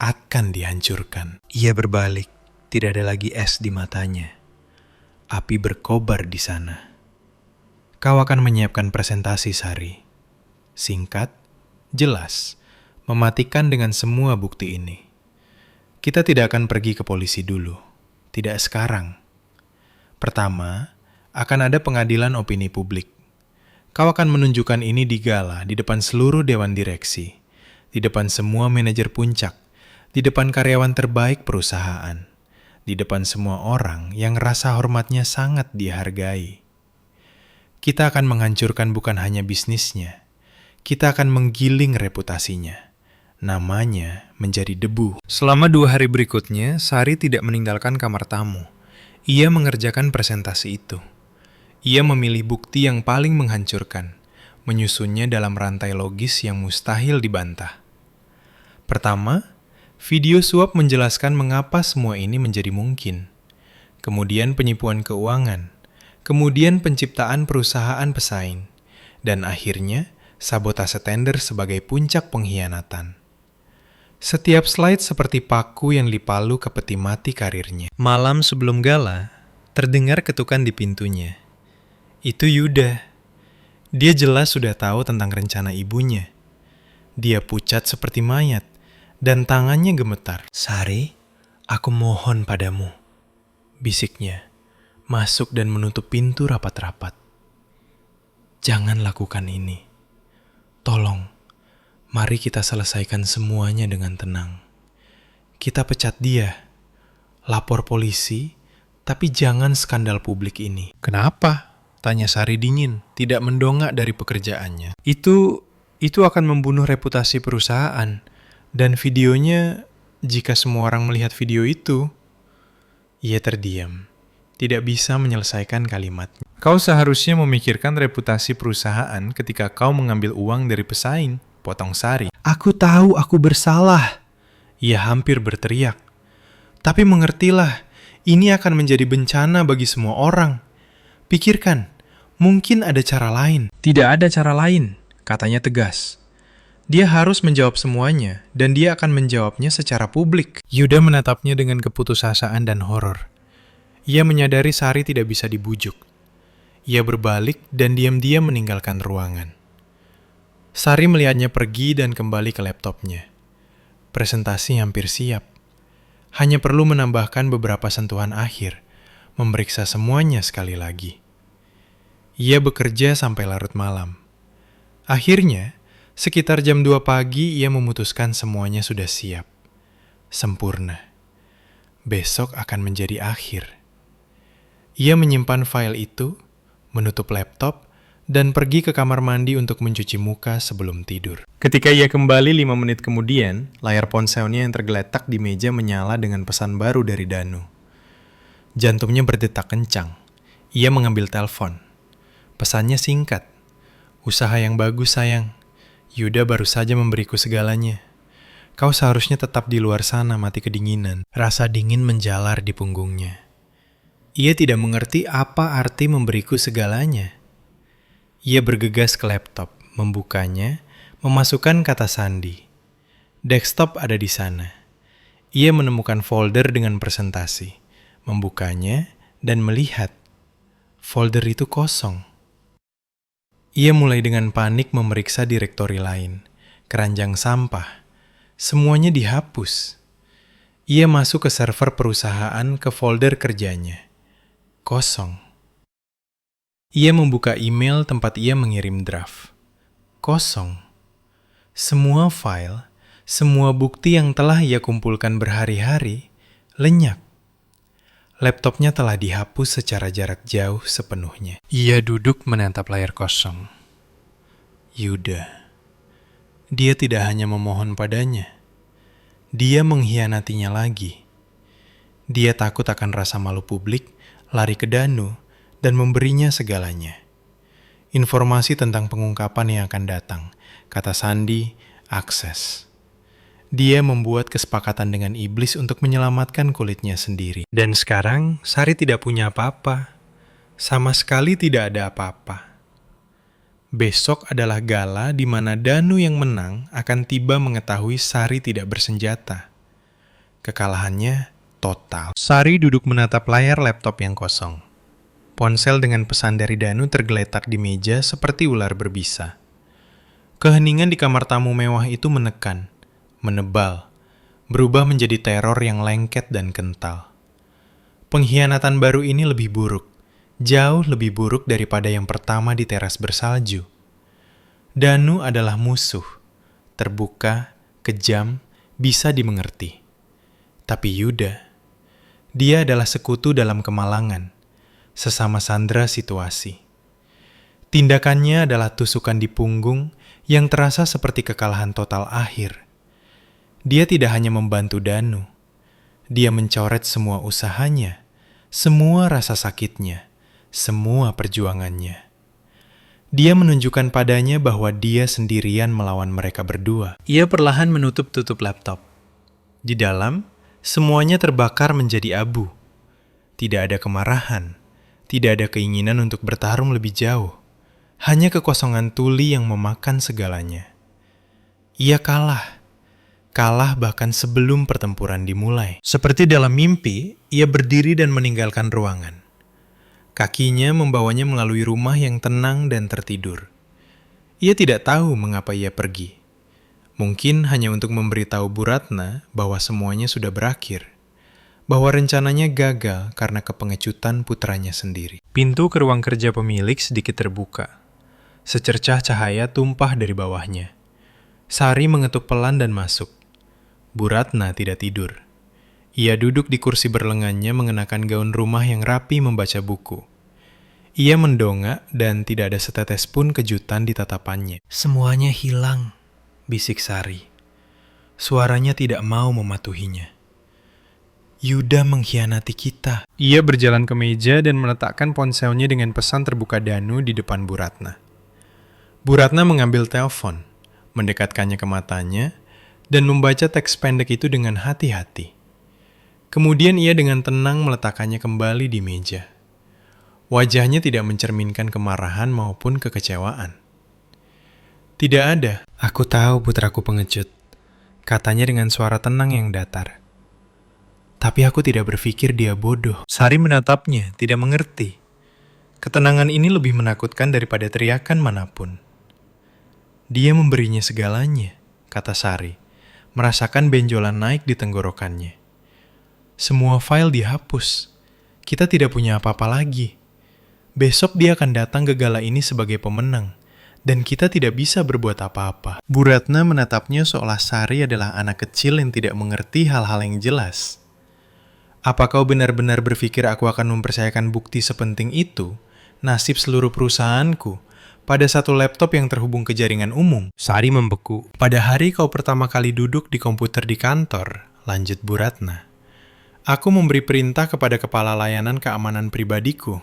akan dihancurkan. Ia berbalik, tidak ada lagi es di matanya. Api berkobar di sana. "Kau akan menyiapkan presentasi, Sari. Singkat, jelas, mematikan dengan semua bukti ini. Kita tidak akan pergi ke polisi dulu. Tidak sekarang. Pertama, akan ada pengadilan opini publik. Kau akan menunjukkan ini di gala, di depan seluruh dewan direksi, di depan semua manajer puncak, di depan karyawan terbaik perusahaan, di depan semua orang yang rasa hormatnya sangat dihargai. Kita akan menghancurkan bukan hanya bisnisnya, kita akan menggiling reputasinya. Namanya menjadi debu." Selama 2 hari berikutnya, Sari tidak meninggalkan kamar tamu. Ia mengerjakan presentasi itu. Ia memilih bukti yang paling menghancurkan, menyusunnya dalam rantai logis yang mustahil dibantah. Pertama, video suap menjelaskan mengapa semua ini menjadi mungkin. Kemudian penipuan keuangan, kemudian penciptaan perusahaan pesaing, dan akhirnya sabotase tender sebagai puncak pengkhianatan. Setiap slide seperti paku yang dipalu ke peti mati karirnya. Malam sebelum gala, terdengar ketukan di pintunya. Itu Yuda. Dia jelas sudah tahu tentang rencana ibunya. Dia pucat seperti mayat, dan tangannya gemetar. "Sari, aku mohon padamu," bisiknya, masuk dan menutup pintu rapat-rapat. "Jangan lakukan ini. Tolong, mari kita selesaikan semuanya dengan tenang. Kita pecat dia, lapor polisi, tapi jangan skandal publik ini." "Kenapa?" tanya Sari dingin, tidak mendongak dari pekerjaannya. Itu akan membunuh reputasi perusahaan. Dan videonya, jika semua orang melihat video itu..." Ia terdiam, tidak bisa menyelesaikan kalimatnya. "Kau seharusnya memikirkan reputasi perusahaan ketika kau mengambil uang dari pesaing," potong Sari. "Aku tahu aku bersalah," ia hampir berteriak. "Tapi mengertilah, ini akan menjadi bencana bagi semua orang. Pikirkan, mungkin ada cara lain." "Tidak ada cara lain," katanya tegas. Dia harus menjawab semuanya, dan dia akan menjawabnya secara publik. Yuda menatapnya dengan keputusasaan dan horor. Ia menyadari Sari tidak bisa dibujuk. Ia berbalik dan diam-diam meninggalkan ruangan. Sari melihatnya pergi dan kembali ke laptopnya. Presentasi hampir siap. Hanya perlu menambahkan beberapa sentuhan akhir, memeriksa semuanya sekali lagi. Ia bekerja sampai larut malam. Akhirnya, sekitar jam 2 pagi ia memutuskan semuanya sudah siap. Sempurna. Besok akan menjadi akhir. Ia menyimpan file itu, menutup laptop, dan pergi ke kamar mandi untuk mencuci muka sebelum tidur. Ketika ia kembali 5 menit kemudian, layar ponselnya yang tergeletak di meja menyala dengan pesan baru dari Danu. Jantungnya berdetak kencang. Ia mengambil telepon. Pesannya singkat. "Usaha yang bagus, sayang. Yuda baru saja memberiku segalanya. Kau seharusnya tetap di luar sana mati kedinginan." Rasa dingin menjalar di punggungnya. Ia tidak mengerti apa arti memberiku segalanya. Ia bergegas ke laptop, membukanya, memasukkan kata sandi. Desktop ada di sana. Ia menemukan folder dengan presentasi, membukanya, dan melihat. Folder itu kosong. Ia mulai dengan panik memeriksa direktori lain, keranjang sampah. Semuanya dihapus. Ia masuk ke server perusahaan ke folder kerjanya. Kosong. Ia membuka email tempat ia mengirim draft. Kosong. Semua file, semua bukti yang telah ia kumpulkan berhari-hari, lenyap. Laptopnya telah dihapus secara jarak jauh sepenuhnya. Ia duduk menatap layar kosong. Yuda. Dia tidak hanya memohon padanya. Dia mengkhianatinya lagi. Dia takut akan rasa malu publik, lari ke Danu, dan memberinya segalanya. Informasi tentang pengungkapan yang akan datang, kata Sandi, akses. Dia membuat kesepakatan dengan iblis untuk menyelamatkan kulitnya sendiri. Dan sekarang, Sari tidak punya apa-apa. Sama sekali tidak ada apa-apa. Besok adalah gala di mana Danu yang menang akan tiba mengetahui Sari tidak bersenjata. Kekalahannya total. Sari duduk menatap layar laptop yang kosong. Ponsel dengan pesan dari Danu tergeletak di meja seperti ular berbisa. Keheningan di kamar tamu mewah itu menekan, menebal, berubah menjadi teror yang lengket dan kental. Pengkhianatan baru ini lebih buruk, jauh lebih buruk daripada yang pertama di teras bersalju. Danu adalah musuh, terbuka, kejam, bisa dimengerti. Tapi Yuda, dia adalah sekutu dalam kemalangan, sesama sandera situasi. Tindakannya adalah tusukan di punggung yang terasa seperti kekalahan total akhir. Dia tidak hanya membantu Danu, dia mencoret semua usahanya, semua rasa sakitnya, semua perjuangannya. Dia menunjukkan padanya bahwa dia sendirian melawan mereka berdua. Ia perlahan menutup-tutup laptop. Di dalam, semuanya terbakar menjadi abu. Tidak ada kemarahan, tidak ada keinginan untuk bertarung lebih jauh. Hanya kekosongan tuli yang memakan segalanya. Ia kalah. Kalah bahkan sebelum pertempuran dimulai. Seperti dalam mimpi, ia berdiri dan meninggalkan ruangan. Kakinya membawanya melalui rumah yang tenang dan tertidur. Ia tidak tahu mengapa ia pergi. Mungkin hanya untuk memberitahu Bu Ratna bahwa semuanya sudah berakhir. Bahwa rencananya gagal karena kepengecutan putranya sendiri. Pintu ke ruang kerja pemilik sedikit terbuka. Secercah cahaya tumpah dari bawahnya. Sari mengetuk pelan dan masuk. Bu Ratna tidak tidur. Ia duduk di kursi berlengannya mengenakan gaun rumah yang rapi membaca buku. Ia mendongak dan tidak ada setetes pun kejutan di tatapannya. Semuanya hilang, bisik Sari. Suaranya tidak mau mematuhinya. Yuda mengkhianati kita. Ia berjalan ke meja dan meletakkan ponselnya dengan pesan terbuka Danu di depan Bu Ratna. Bu Ratna mengambil telepon, mendekatkannya ke matanya, dan membaca teks pendek itu dengan hati-hati. Kemudian ia dengan tenang meletakkannya kembali di meja. Wajahnya tidak mencerminkan kemarahan maupun kekecewaan. Tidak ada. Aku tahu putraku pengecut, katanya dengan suara tenang yang datar. Tapi aku tidak berpikir dia bodoh. Sari menatapnya, tidak mengerti. Ketenangan ini lebih menakutkan daripada teriakan manapun. Dia memberinya segalanya, kata Sari, merasakan benjolan naik di tenggorokannya. Semua file dihapus. Kita tidak punya apa-apa lagi. Besok dia akan datang ke gala ini sebagai pemenang, dan kita tidak bisa berbuat apa-apa. Bu Ratna menatapnya seolah Sari adalah anak kecil yang tidak mengerti hal-hal yang jelas. Apa kau benar-benar berpikir aku akan mempercayakan bukti sepenting itu, nasib seluruh perusahaanku, pada satu laptop yang terhubung ke jaringan umum? Sari membeku. Pada hari kau pertama kali duduk di komputer di kantor, lanjut Bu Ratna, aku memberi perintah kepada kepala layanan keamanan pribadiku.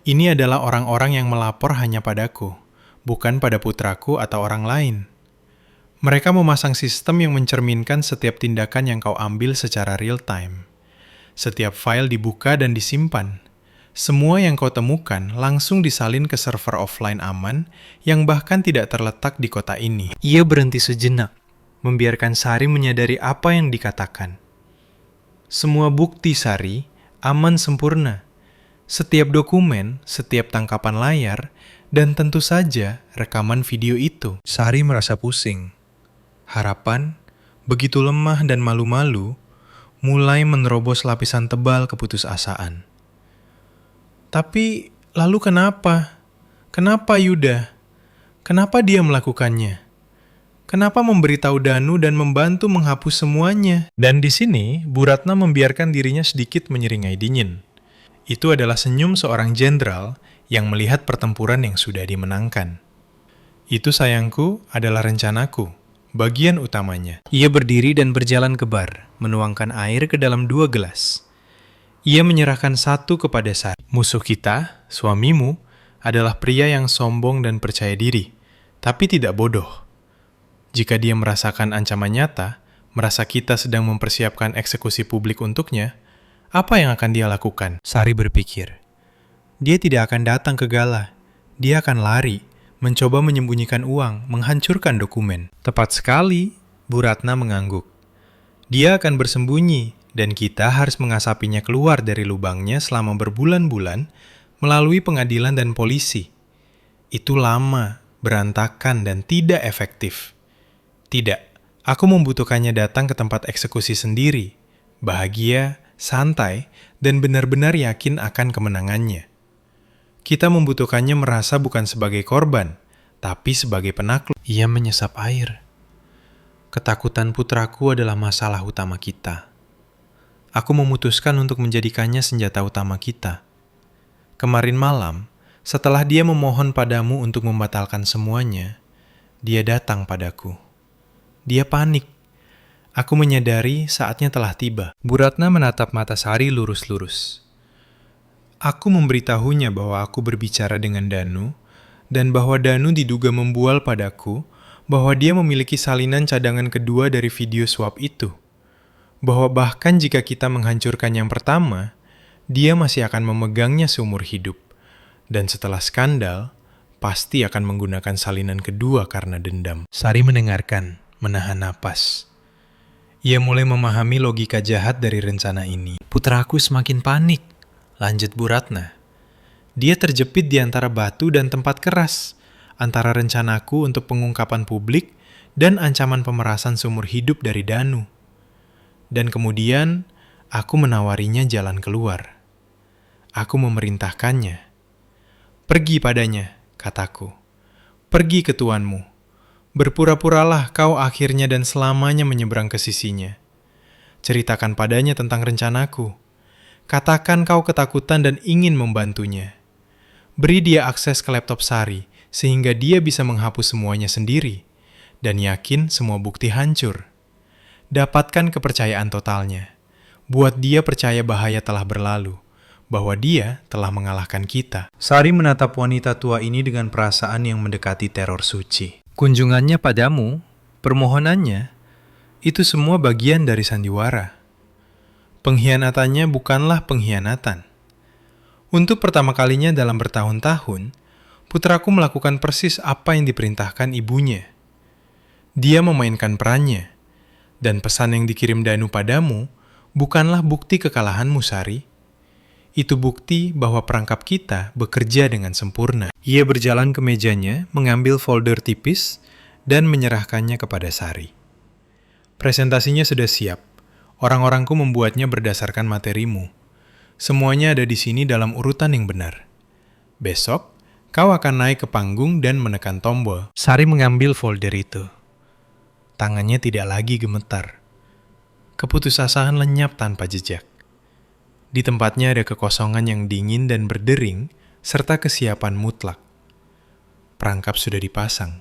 Ini adalah orang-orang yang melapor hanya padaku, bukan pada putraku atau orang lain. Mereka memasang sistem yang mencerminkan setiap tindakan yang kau ambil secara real time. Setiap file dibuka dan disimpan. Semua yang kau temukan langsung disalin ke server offline aman yang bahkan tidak terletak di kota ini. Ia berhenti sejenak, membiarkan Sari menyadari apa yang dikatakan. Semua bukti Sari aman sempurna. Setiap dokumen, setiap tangkapan layar, dan tentu saja rekaman video itu. Sari merasa pusing. Harapan, begitu lemah dan malu-malu, mulai menerobos lapisan tebal keputusasaan. Tapi, lalu kenapa? Kenapa Yuda? Kenapa dia melakukannya? Kenapa memberitahu Danu dan membantu menghapus semuanya? Dan di sini, Bu Ratna membiarkan dirinya sedikit menyeringai dingin. Itu adalah senyum seorang jenderal yang melihat pertempuran yang sudah dimenangkan. Itu sayangku adalah rencanaku. Bagian utamanya. Ia berdiri dan berjalan ke bar, menuangkan air ke dalam 2 gelas. Ia menyerahkan satu kepada Sari. Musuh kita, suamimu, adalah pria yang sombong dan percaya diri, tapi tidak bodoh. Jika dia merasakan ancaman nyata, merasa kita sedang mempersiapkan eksekusi publik untuknya, apa yang akan dia lakukan? Sari berpikir. Dia tidak akan datang ke gala. Dia akan lari, mencoba menyembunyikan uang, menghancurkan dokumen. Tepat sekali, Bu Ratna mengangguk. Dia akan bersembunyi, dan kita harus mengasapinya keluar dari lubangnya selama berbulan-bulan melalui pengadilan dan polisi. Itu lama, berantakan, dan tidak efektif. Tidak, aku membutuhkannya datang ke tempat eksekusi sendiri, bahagia, santai, dan benar-benar yakin akan kemenangannya. Kita membutuhkannya merasa bukan sebagai korban, tapi sebagai penakluk. Ia menyesap air. Ketakutan putraku adalah masalah utama kita. Aku memutuskan untuk menjadikannya senjata utama kita. Kemarin malam, setelah dia memohon padamu untuk membatalkan semuanya, dia datang padaku. Dia panik. Aku menyadari saatnya telah tiba. Bu Ratna menatap mata Sari lurus-lurus. Aku memberitahunya bahwa aku berbicara dengan Danu, dan bahwa Danu diduga membual padaku bahwa dia memiliki salinan cadangan kedua dari video swap itu. Bahwa bahkan jika kita menghancurkan yang pertama, dia masih akan memegangnya seumur hidup. Dan setelah skandal, pasti akan menggunakan salinan kedua karena dendam. Sari mendengarkan, menahan napas. Ia mulai memahami logika jahat dari rencana ini. Putraku semakin panik. Lanjut Bu Ratna. Dia terjepit di antara batu dan tempat keras, antara rencanaku untuk pengungkapan publik dan ancaman pemerasan seumur hidup dari Danu. Dan kemudian, aku menawarinya jalan keluar. Aku memerintahkannya. "Pergi padanya," kataku. "Pergi ke tuanmu. Berpura-puralah kau akhirnya dan selamanya menyeberang ke sisinya. Ceritakan padanya tentang rencanaku. Katakan kau ketakutan dan ingin membantunya. Beri dia akses ke laptop Sari, sehingga dia bisa menghapus semuanya sendiri, dan yakin semua bukti hancur. Dapatkan kepercayaan totalnya. Buat dia percaya bahaya telah berlalu, bahwa dia telah mengalahkan kita." Sari menatap wanita tua ini dengan perasaan yang mendekati teror suci. Kunjungannya padamu, permohonannya, itu semua bagian dari sandiwara. Pengkhianatannya bukanlah pengkhianatan. Untuk pertama kalinya dalam bertahun-tahun, putraku melakukan persis apa yang diperintahkan ibunya. Dia memainkan perannya, dan pesan yang dikirim Danu padamu bukanlah bukti kekalahanmu, Sari. Itu bukti bahwa perangkap kita bekerja dengan sempurna. Ia berjalan ke mejanya, mengambil folder tipis, dan menyerahkannya kepada Sari. Presentasinya sudah siap. Orang-orangku membuatnya berdasarkan materimu. Semuanya ada di sini dalam urutan yang benar. Besok, kau akan naik ke panggung dan menekan tombol. Sari mengambil folder itu. Tangannya tidak lagi gemetar. Keputusasaan lenyap tanpa jejak. Di tempatnya ada kekosongan yang dingin dan berdering, serta kesiapan mutlak. Perangkap sudah dipasang.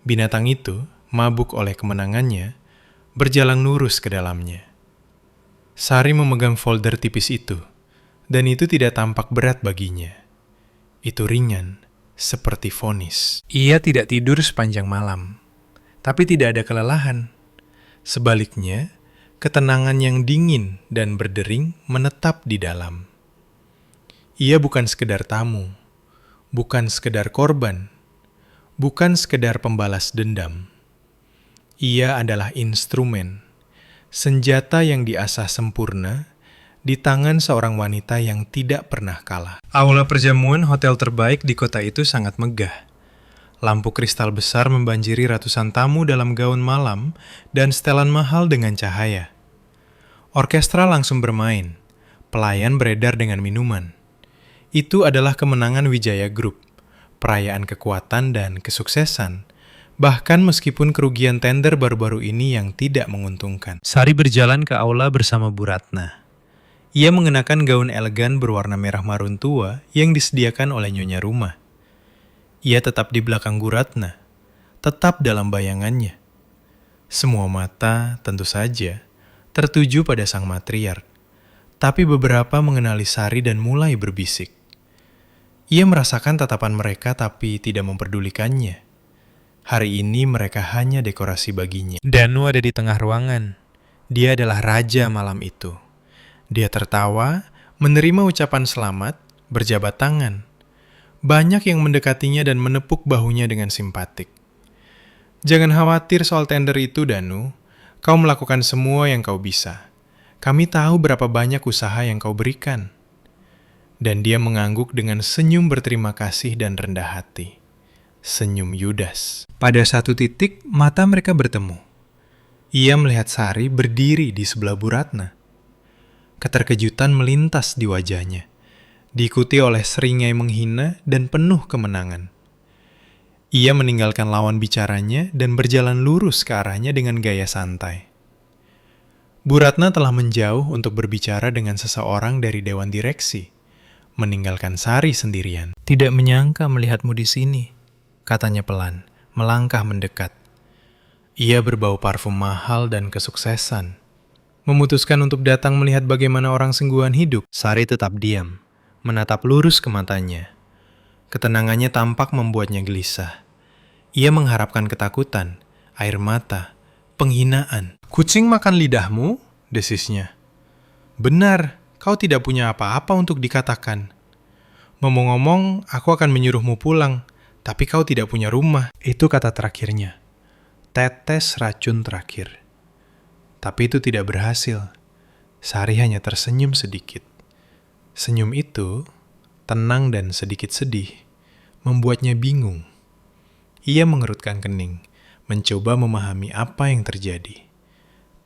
Binatang itu, mabuk oleh kemenangannya, berjalan lurus ke dalamnya. Sari memegang folder tipis itu, dan itu tidak tampak berat baginya. Itu ringan, seperti vonis. Ia tidak tidur sepanjang malam, tapi tidak ada kelelahan. Sebaliknya, ketenangan yang dingin dan berdering menetap di dalam. Ia bukan sekedar tamu, bukan sekedar korban, bukan sekedar pembalas dendam. Ia adalah instrumen, senjata yang diasah sempurna di tangan seorang wanita yang tidak pernah kalah. Aula perjamuan hotel terbaik di kota itu sangat megah. Lampu kristal besar membanjiri ratusan tamu dalam gaun malam dan setelan mahal dengan cahaya. Orkestra langsung bermain, pelayan beredar dengan minuman. Itu adalah kemenangan Wijaya Group, perayaan kekuatan dan kesuksesan, bahkan meskipun kerugian tender baru-baru ini yang tidak menguntungkan. Sari berjalan ke aula bersama Bu Ratna. Ia mengenakan gaun elegan berwarna merah marun tua yang disediakan oleh nyonya rumah. Ia tetap di belakang Bu Ratna, tetap dalam bayangannya. Semua mata, tentu saja, tertuju pada sang matriark, tapi beberapa mengenali Sari dan mulai berbisik. Ia merasakan tatapan mereka tapi tidak memperdulikannya. Hari ini mereka hanya dekorasi baginya. Danu ada di tengah ruangan. Dia adalah raja malam itu. Dia tertawa, menerima ucapan selamat, berjabat tangan. Banyak yang mendekatinya dan menepuk bahunya dengan simpatik. "Jangan khawatir soal tender itu, Danu. Kau melakukan semua yang kau bisa. Kami tahu berapa banyak usaha yang kau berikan." Dan dia mengangguk dengan senyum berterima kasih dan rendah hati. Senyum Yudas. Pada satu titik, mata mereka bertemu. Ia melihat Sari berdiri di sebelah Bu Ratna. Keterkejutan melintas di wajahnya, diikuti oleh seringai menghina dan penuh kemenangan. Ia meninggalkan lawan bicaranya dan berjalan lurus ke arahnya dengan gaya santai. Bu Ratna telah menjauh untuk berbicara dengan seseorang dari Dewan Direksi, meninggalkan Sari sendirian. "Tidak menyangka melihatmu di sini," katanya pelan, melangkah mendekat. Ia berbau parfum mahal dan kesuksesan. Memutuskan untuk datang melihat bagaimana orang sungguhan hidup, Sari tetap diam, menatap lurus ke matanya. Ketenangannya tampak membuatnya gelisah. Ia mengharapkan ketakutan, air mata, penghinaan. "Kucing makan lidahmu?" desisnya. "Benar, kau tidak punya apa-apa untuk dikatakan. Ngomong-ngomong, aku akan menyuruhmu pulang. Tapi kau tidak punya rumah." Itu kata terakhirnya. Tetes racun terakhir. Tapi itu tidak berhasil. Sari hanya tersenyum sedikit. Senyum itu, tenang dan sedikit sedih, membuatnya bingung. Ia mengerutkan kening, mencoba memahami apa yang terjadi.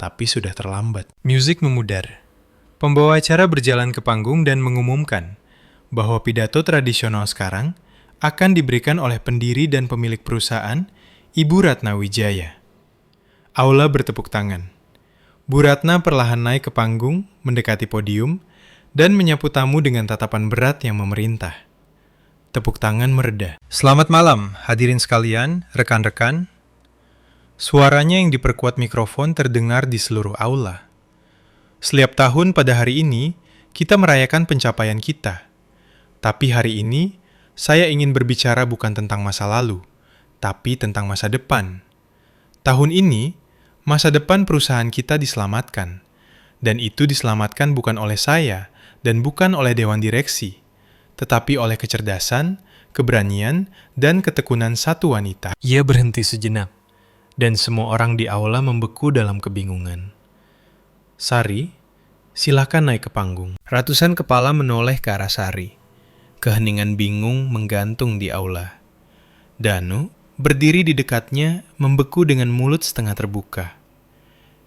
Tapi sudah terlambat. Musik memudar. Pembawa acara berjalan ke panggung dan mengumumkan bahwa pidato tradisional sekarang akan diberikan oleh pendiri dan pemilik perusahaan, Ibu Ratna Wijaya. Aula bertepuk tangan. Bu Ratna perlahan naik ke panggung, mendekati podium, dan menyapu tamu dengan tatapan berat yang memerintah. Tepuk tangan mereda. Selamat malam, hadirin sekalian, rekan-rekan. Suaranya yang diperkuat mikrofon terdengar di seluruh aula. Setiap tahun pada hari ini, kita merayakan pencapaian kita. Tapi hari ini, saya ingin berbicara bukan tentang masa lalu, tapi tentang masa depan. Tahun ini, masa depan perusahaan kita diselamatkan. Dan itu diselamatkan bukan oleh saya dan bukan oleh Dewan Direksi, tetapi oleh kecerdasan, keberanian, dan ketekunan satu wanita. Ia berhenti sejenak, dan semua orang di aula membeku dalam kebingungan. Sari, silakan naik ke panggung. Ratusan kepala menoleh ke arah Sari. Keheningan bingung menggantung di aula. Danu berdiri di dekatnya, membeku dengan mulut setengah terbuka.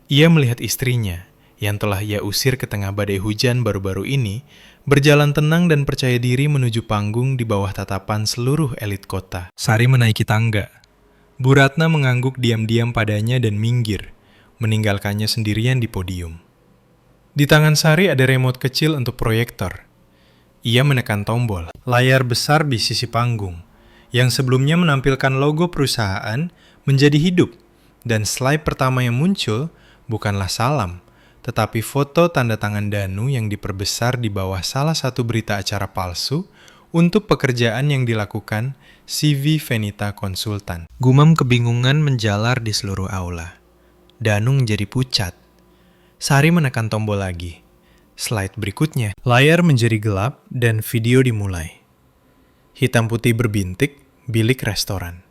Ia melihat istrinya, yang telah ia usir ke tengah badai hujan baru-baru ini, berjalan tenang dan percaya diri menuju panggung di bawah tatapan seluruh elit kota. Sari menaiki tangga. Bu Ratna mengangguk diam-diam padanya dan minggir, meninggalkannya sendirian di podium. Di tangan Sari ada remote kecil untuk proyektor. Ia menekan tombol. Layar besar di sisi panggung, yang sebelumnya menampilkan logo perusahaan, menjadi hidup, dan slide pertama yang muncul bukanlah salam, tetapi foto tanda tangan Danu yang diperbesar di bawah salah satu berita acara palsu untuk pekerjaan yang dilakukan CV Venita Konsultan. Gumam kebingungan menjalar di seluruh aula. Danu menjadi pucat. Sari menekan tombol lagi. Slide berikutnya. Layar menjadi gelap dan video dimulai. Hitam putih berbintik, bilik restoran.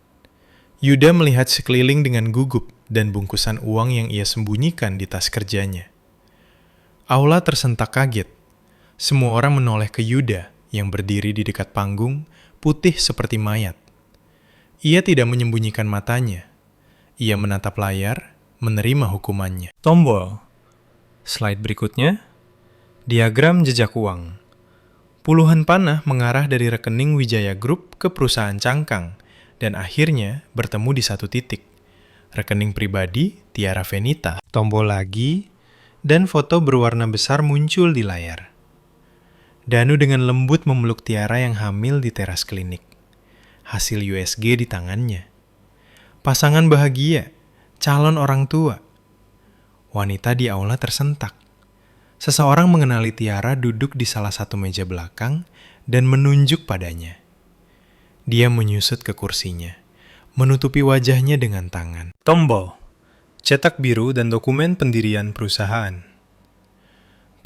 Yuda melihat sekeliling dengan gugup dan bungkusan uang yang ia sembunyikan di tas kerjanya. Aula tersentak kaget. Semua orang menoleh ke Yuda yang berdiri di dekat panggung, putih seperti mayat. Ia tidak menyembunyikan matanya. Ia menatap layar, menerima hukumannya. Tombol. Slide berikutnya. Diagram jejak uang. Puluhan panah mengarah dari rekening Wijaya Group ke perusahaan Cangkang dan akhirnya bertemu di satu titik. Rekening pribadi Tiara Venita. Tombol lagi, dan foto berwarna besar muncul di layar. Danu dengan lembut memeluk Tiara yang hamil di teras klinik. Hasil USG di tangannya. Pasangan bahagia, calon orang tua. Wanita di aula tersentak. Seseorang mengenali Tiara duduk di salah satu meja belakang dan menunjuk padanya. Dia menyusut ke kursinya, menutupi wajahnya dengan tangan. Tombol, cetak biru dan dokumen pendirian perusahaan.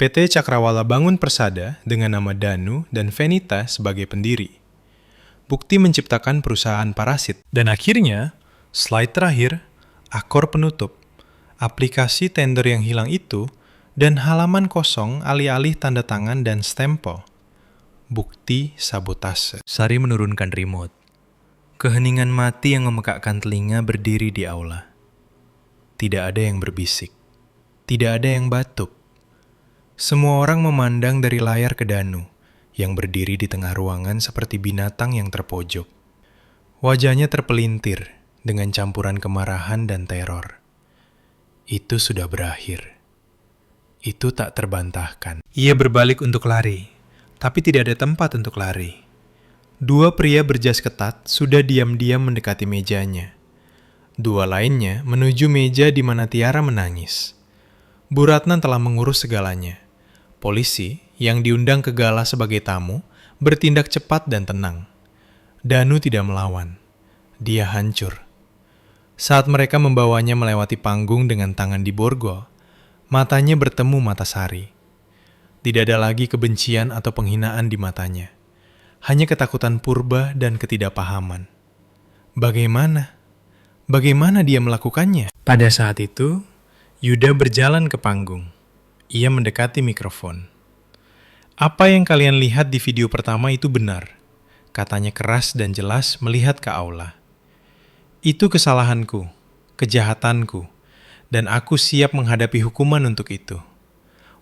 PT Cakrawala Bangun Persada dengan nama Danu dan Venita sebagai pendiri. Bukti menciptakan perusahaan parasit. Dan akhirnya, slide terakhir, akor penutup, aplikasi tender yang hilang itu, dan halaman kosong alih-alih tanda tangan dan stempel. Bukti sabotase. Sari menurunkan remote. Keheningan mati yang memekakkan telinga berdiri di aula. Tidak ada yang berbisik. Tidak ada yang batuk. Semua orang memandang dari layar ke Danu, yang berdiri di tengah ruangan seperti binatang yang terpojok. Wajahnya terpelintir dengan campuran kemarahan dan teror. Itu sudah berakhir. Itu tak terbantahkan. Ia berbalik untuk lari, tapi tidak ada tempat untuk lari. Dua pria berjas ketat sudah diam-diam mendekati mejanya. Dua lainnya menuju meja di mana Tiara menangis. Bu Ratna telah mengurus segalanya. Polisi, yang diundang ke gala sebagai tamu, bertindak cepat dan tenang. Danu tidak melawan. Dia hancur. Saat mereka membawanya melewati panggung dengan tangan di borgol, matanya bertemu mata Sari. Tidak ada lagi kebencian atau penghinaan di matanya. Hanya ketakutan purba dan ketidakpahaman. Bagaimana? Bagaimana dia melakukannya? Pada saat itu, Yuda berjalan ke panggung. Ia mendekati mikrofon. Apa yang kalian lihat di video pertama itu benar, katanya keras dan jelas melihat ke aula. Itu kesalahanku. kejahatanku, dan aku siap menghadapi hukuman untuk itu.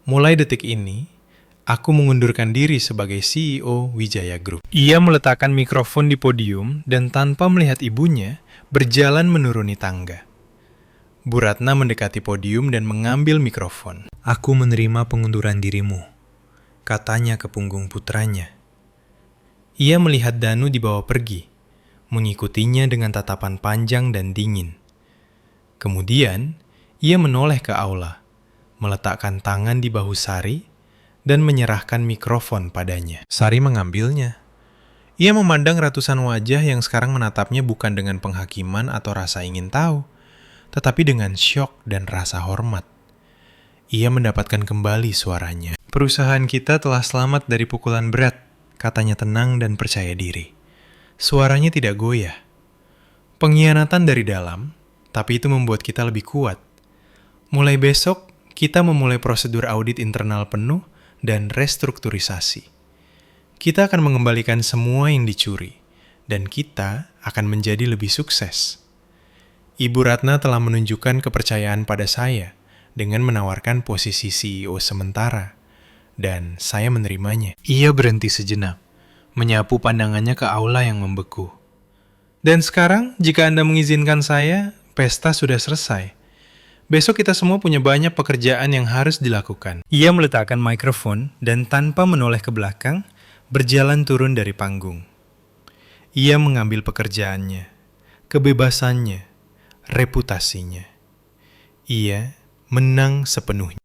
Mulai detik ini, aku mengundurkan diri sebagai CEO Wijaya Group. Ia meletakkan mikrofon di podium dan tanpa melihat ibunya, berjalan menuruni tangga. Bu Ratna mendekati podium dan mengambil mikrofon. Aku menerima pengunduran dirimu, katanya ke punggung putranya. Ia melihat Danu dibawa pergi, mengikutinya dengan tatapan panjang dan dingin. Kemudian, ia menoleh ke aula, meletakkan tangan di bahu Sari, dan menyerahkan mikrofon padanya. Sari mengambilnya. Ia memandang ratusan wajah yang sekarang menatapnya bukan dengan penghakiman atau rasa ingin tahu, tetapi dengan syok dan rasa hormat. Ia mendapatkan kembali suaranya. Perusahaan kita telah selamat dari pukulan berat, katanya tenang dan percaya diri. Suaranya tidak goyah. Pengkhianatan dari dalam, tapi itu membuat kita lebih kuat. Mulai besok, kita memulai prosedur audit internal penuh dan restrukturisasi. Kita akan mengembalikan semua yang dicuri, dan kita akan menjadi lebih sukses. Ibu Ratna telah menunjukkan kepercayaan pada saya dengan menawarkan posisi CEO sementara, dan saya menerimanya. Ia berhenti sejenak, menyapu pandangannya ke aula yang membeku. Dan sekarang, jika Anda mengizinkan saya, pesta sudah selesai. Besok kita semua punya banyak pekerjaan yang harus dilakukan. Ia meletakkan mikrofon dan tanpa menoleh ke belakang, berjalan turun dari panggung. Ia mengambil pekerjaannya, kebebasannya, reputasinya. Ia menang sepenuhnya.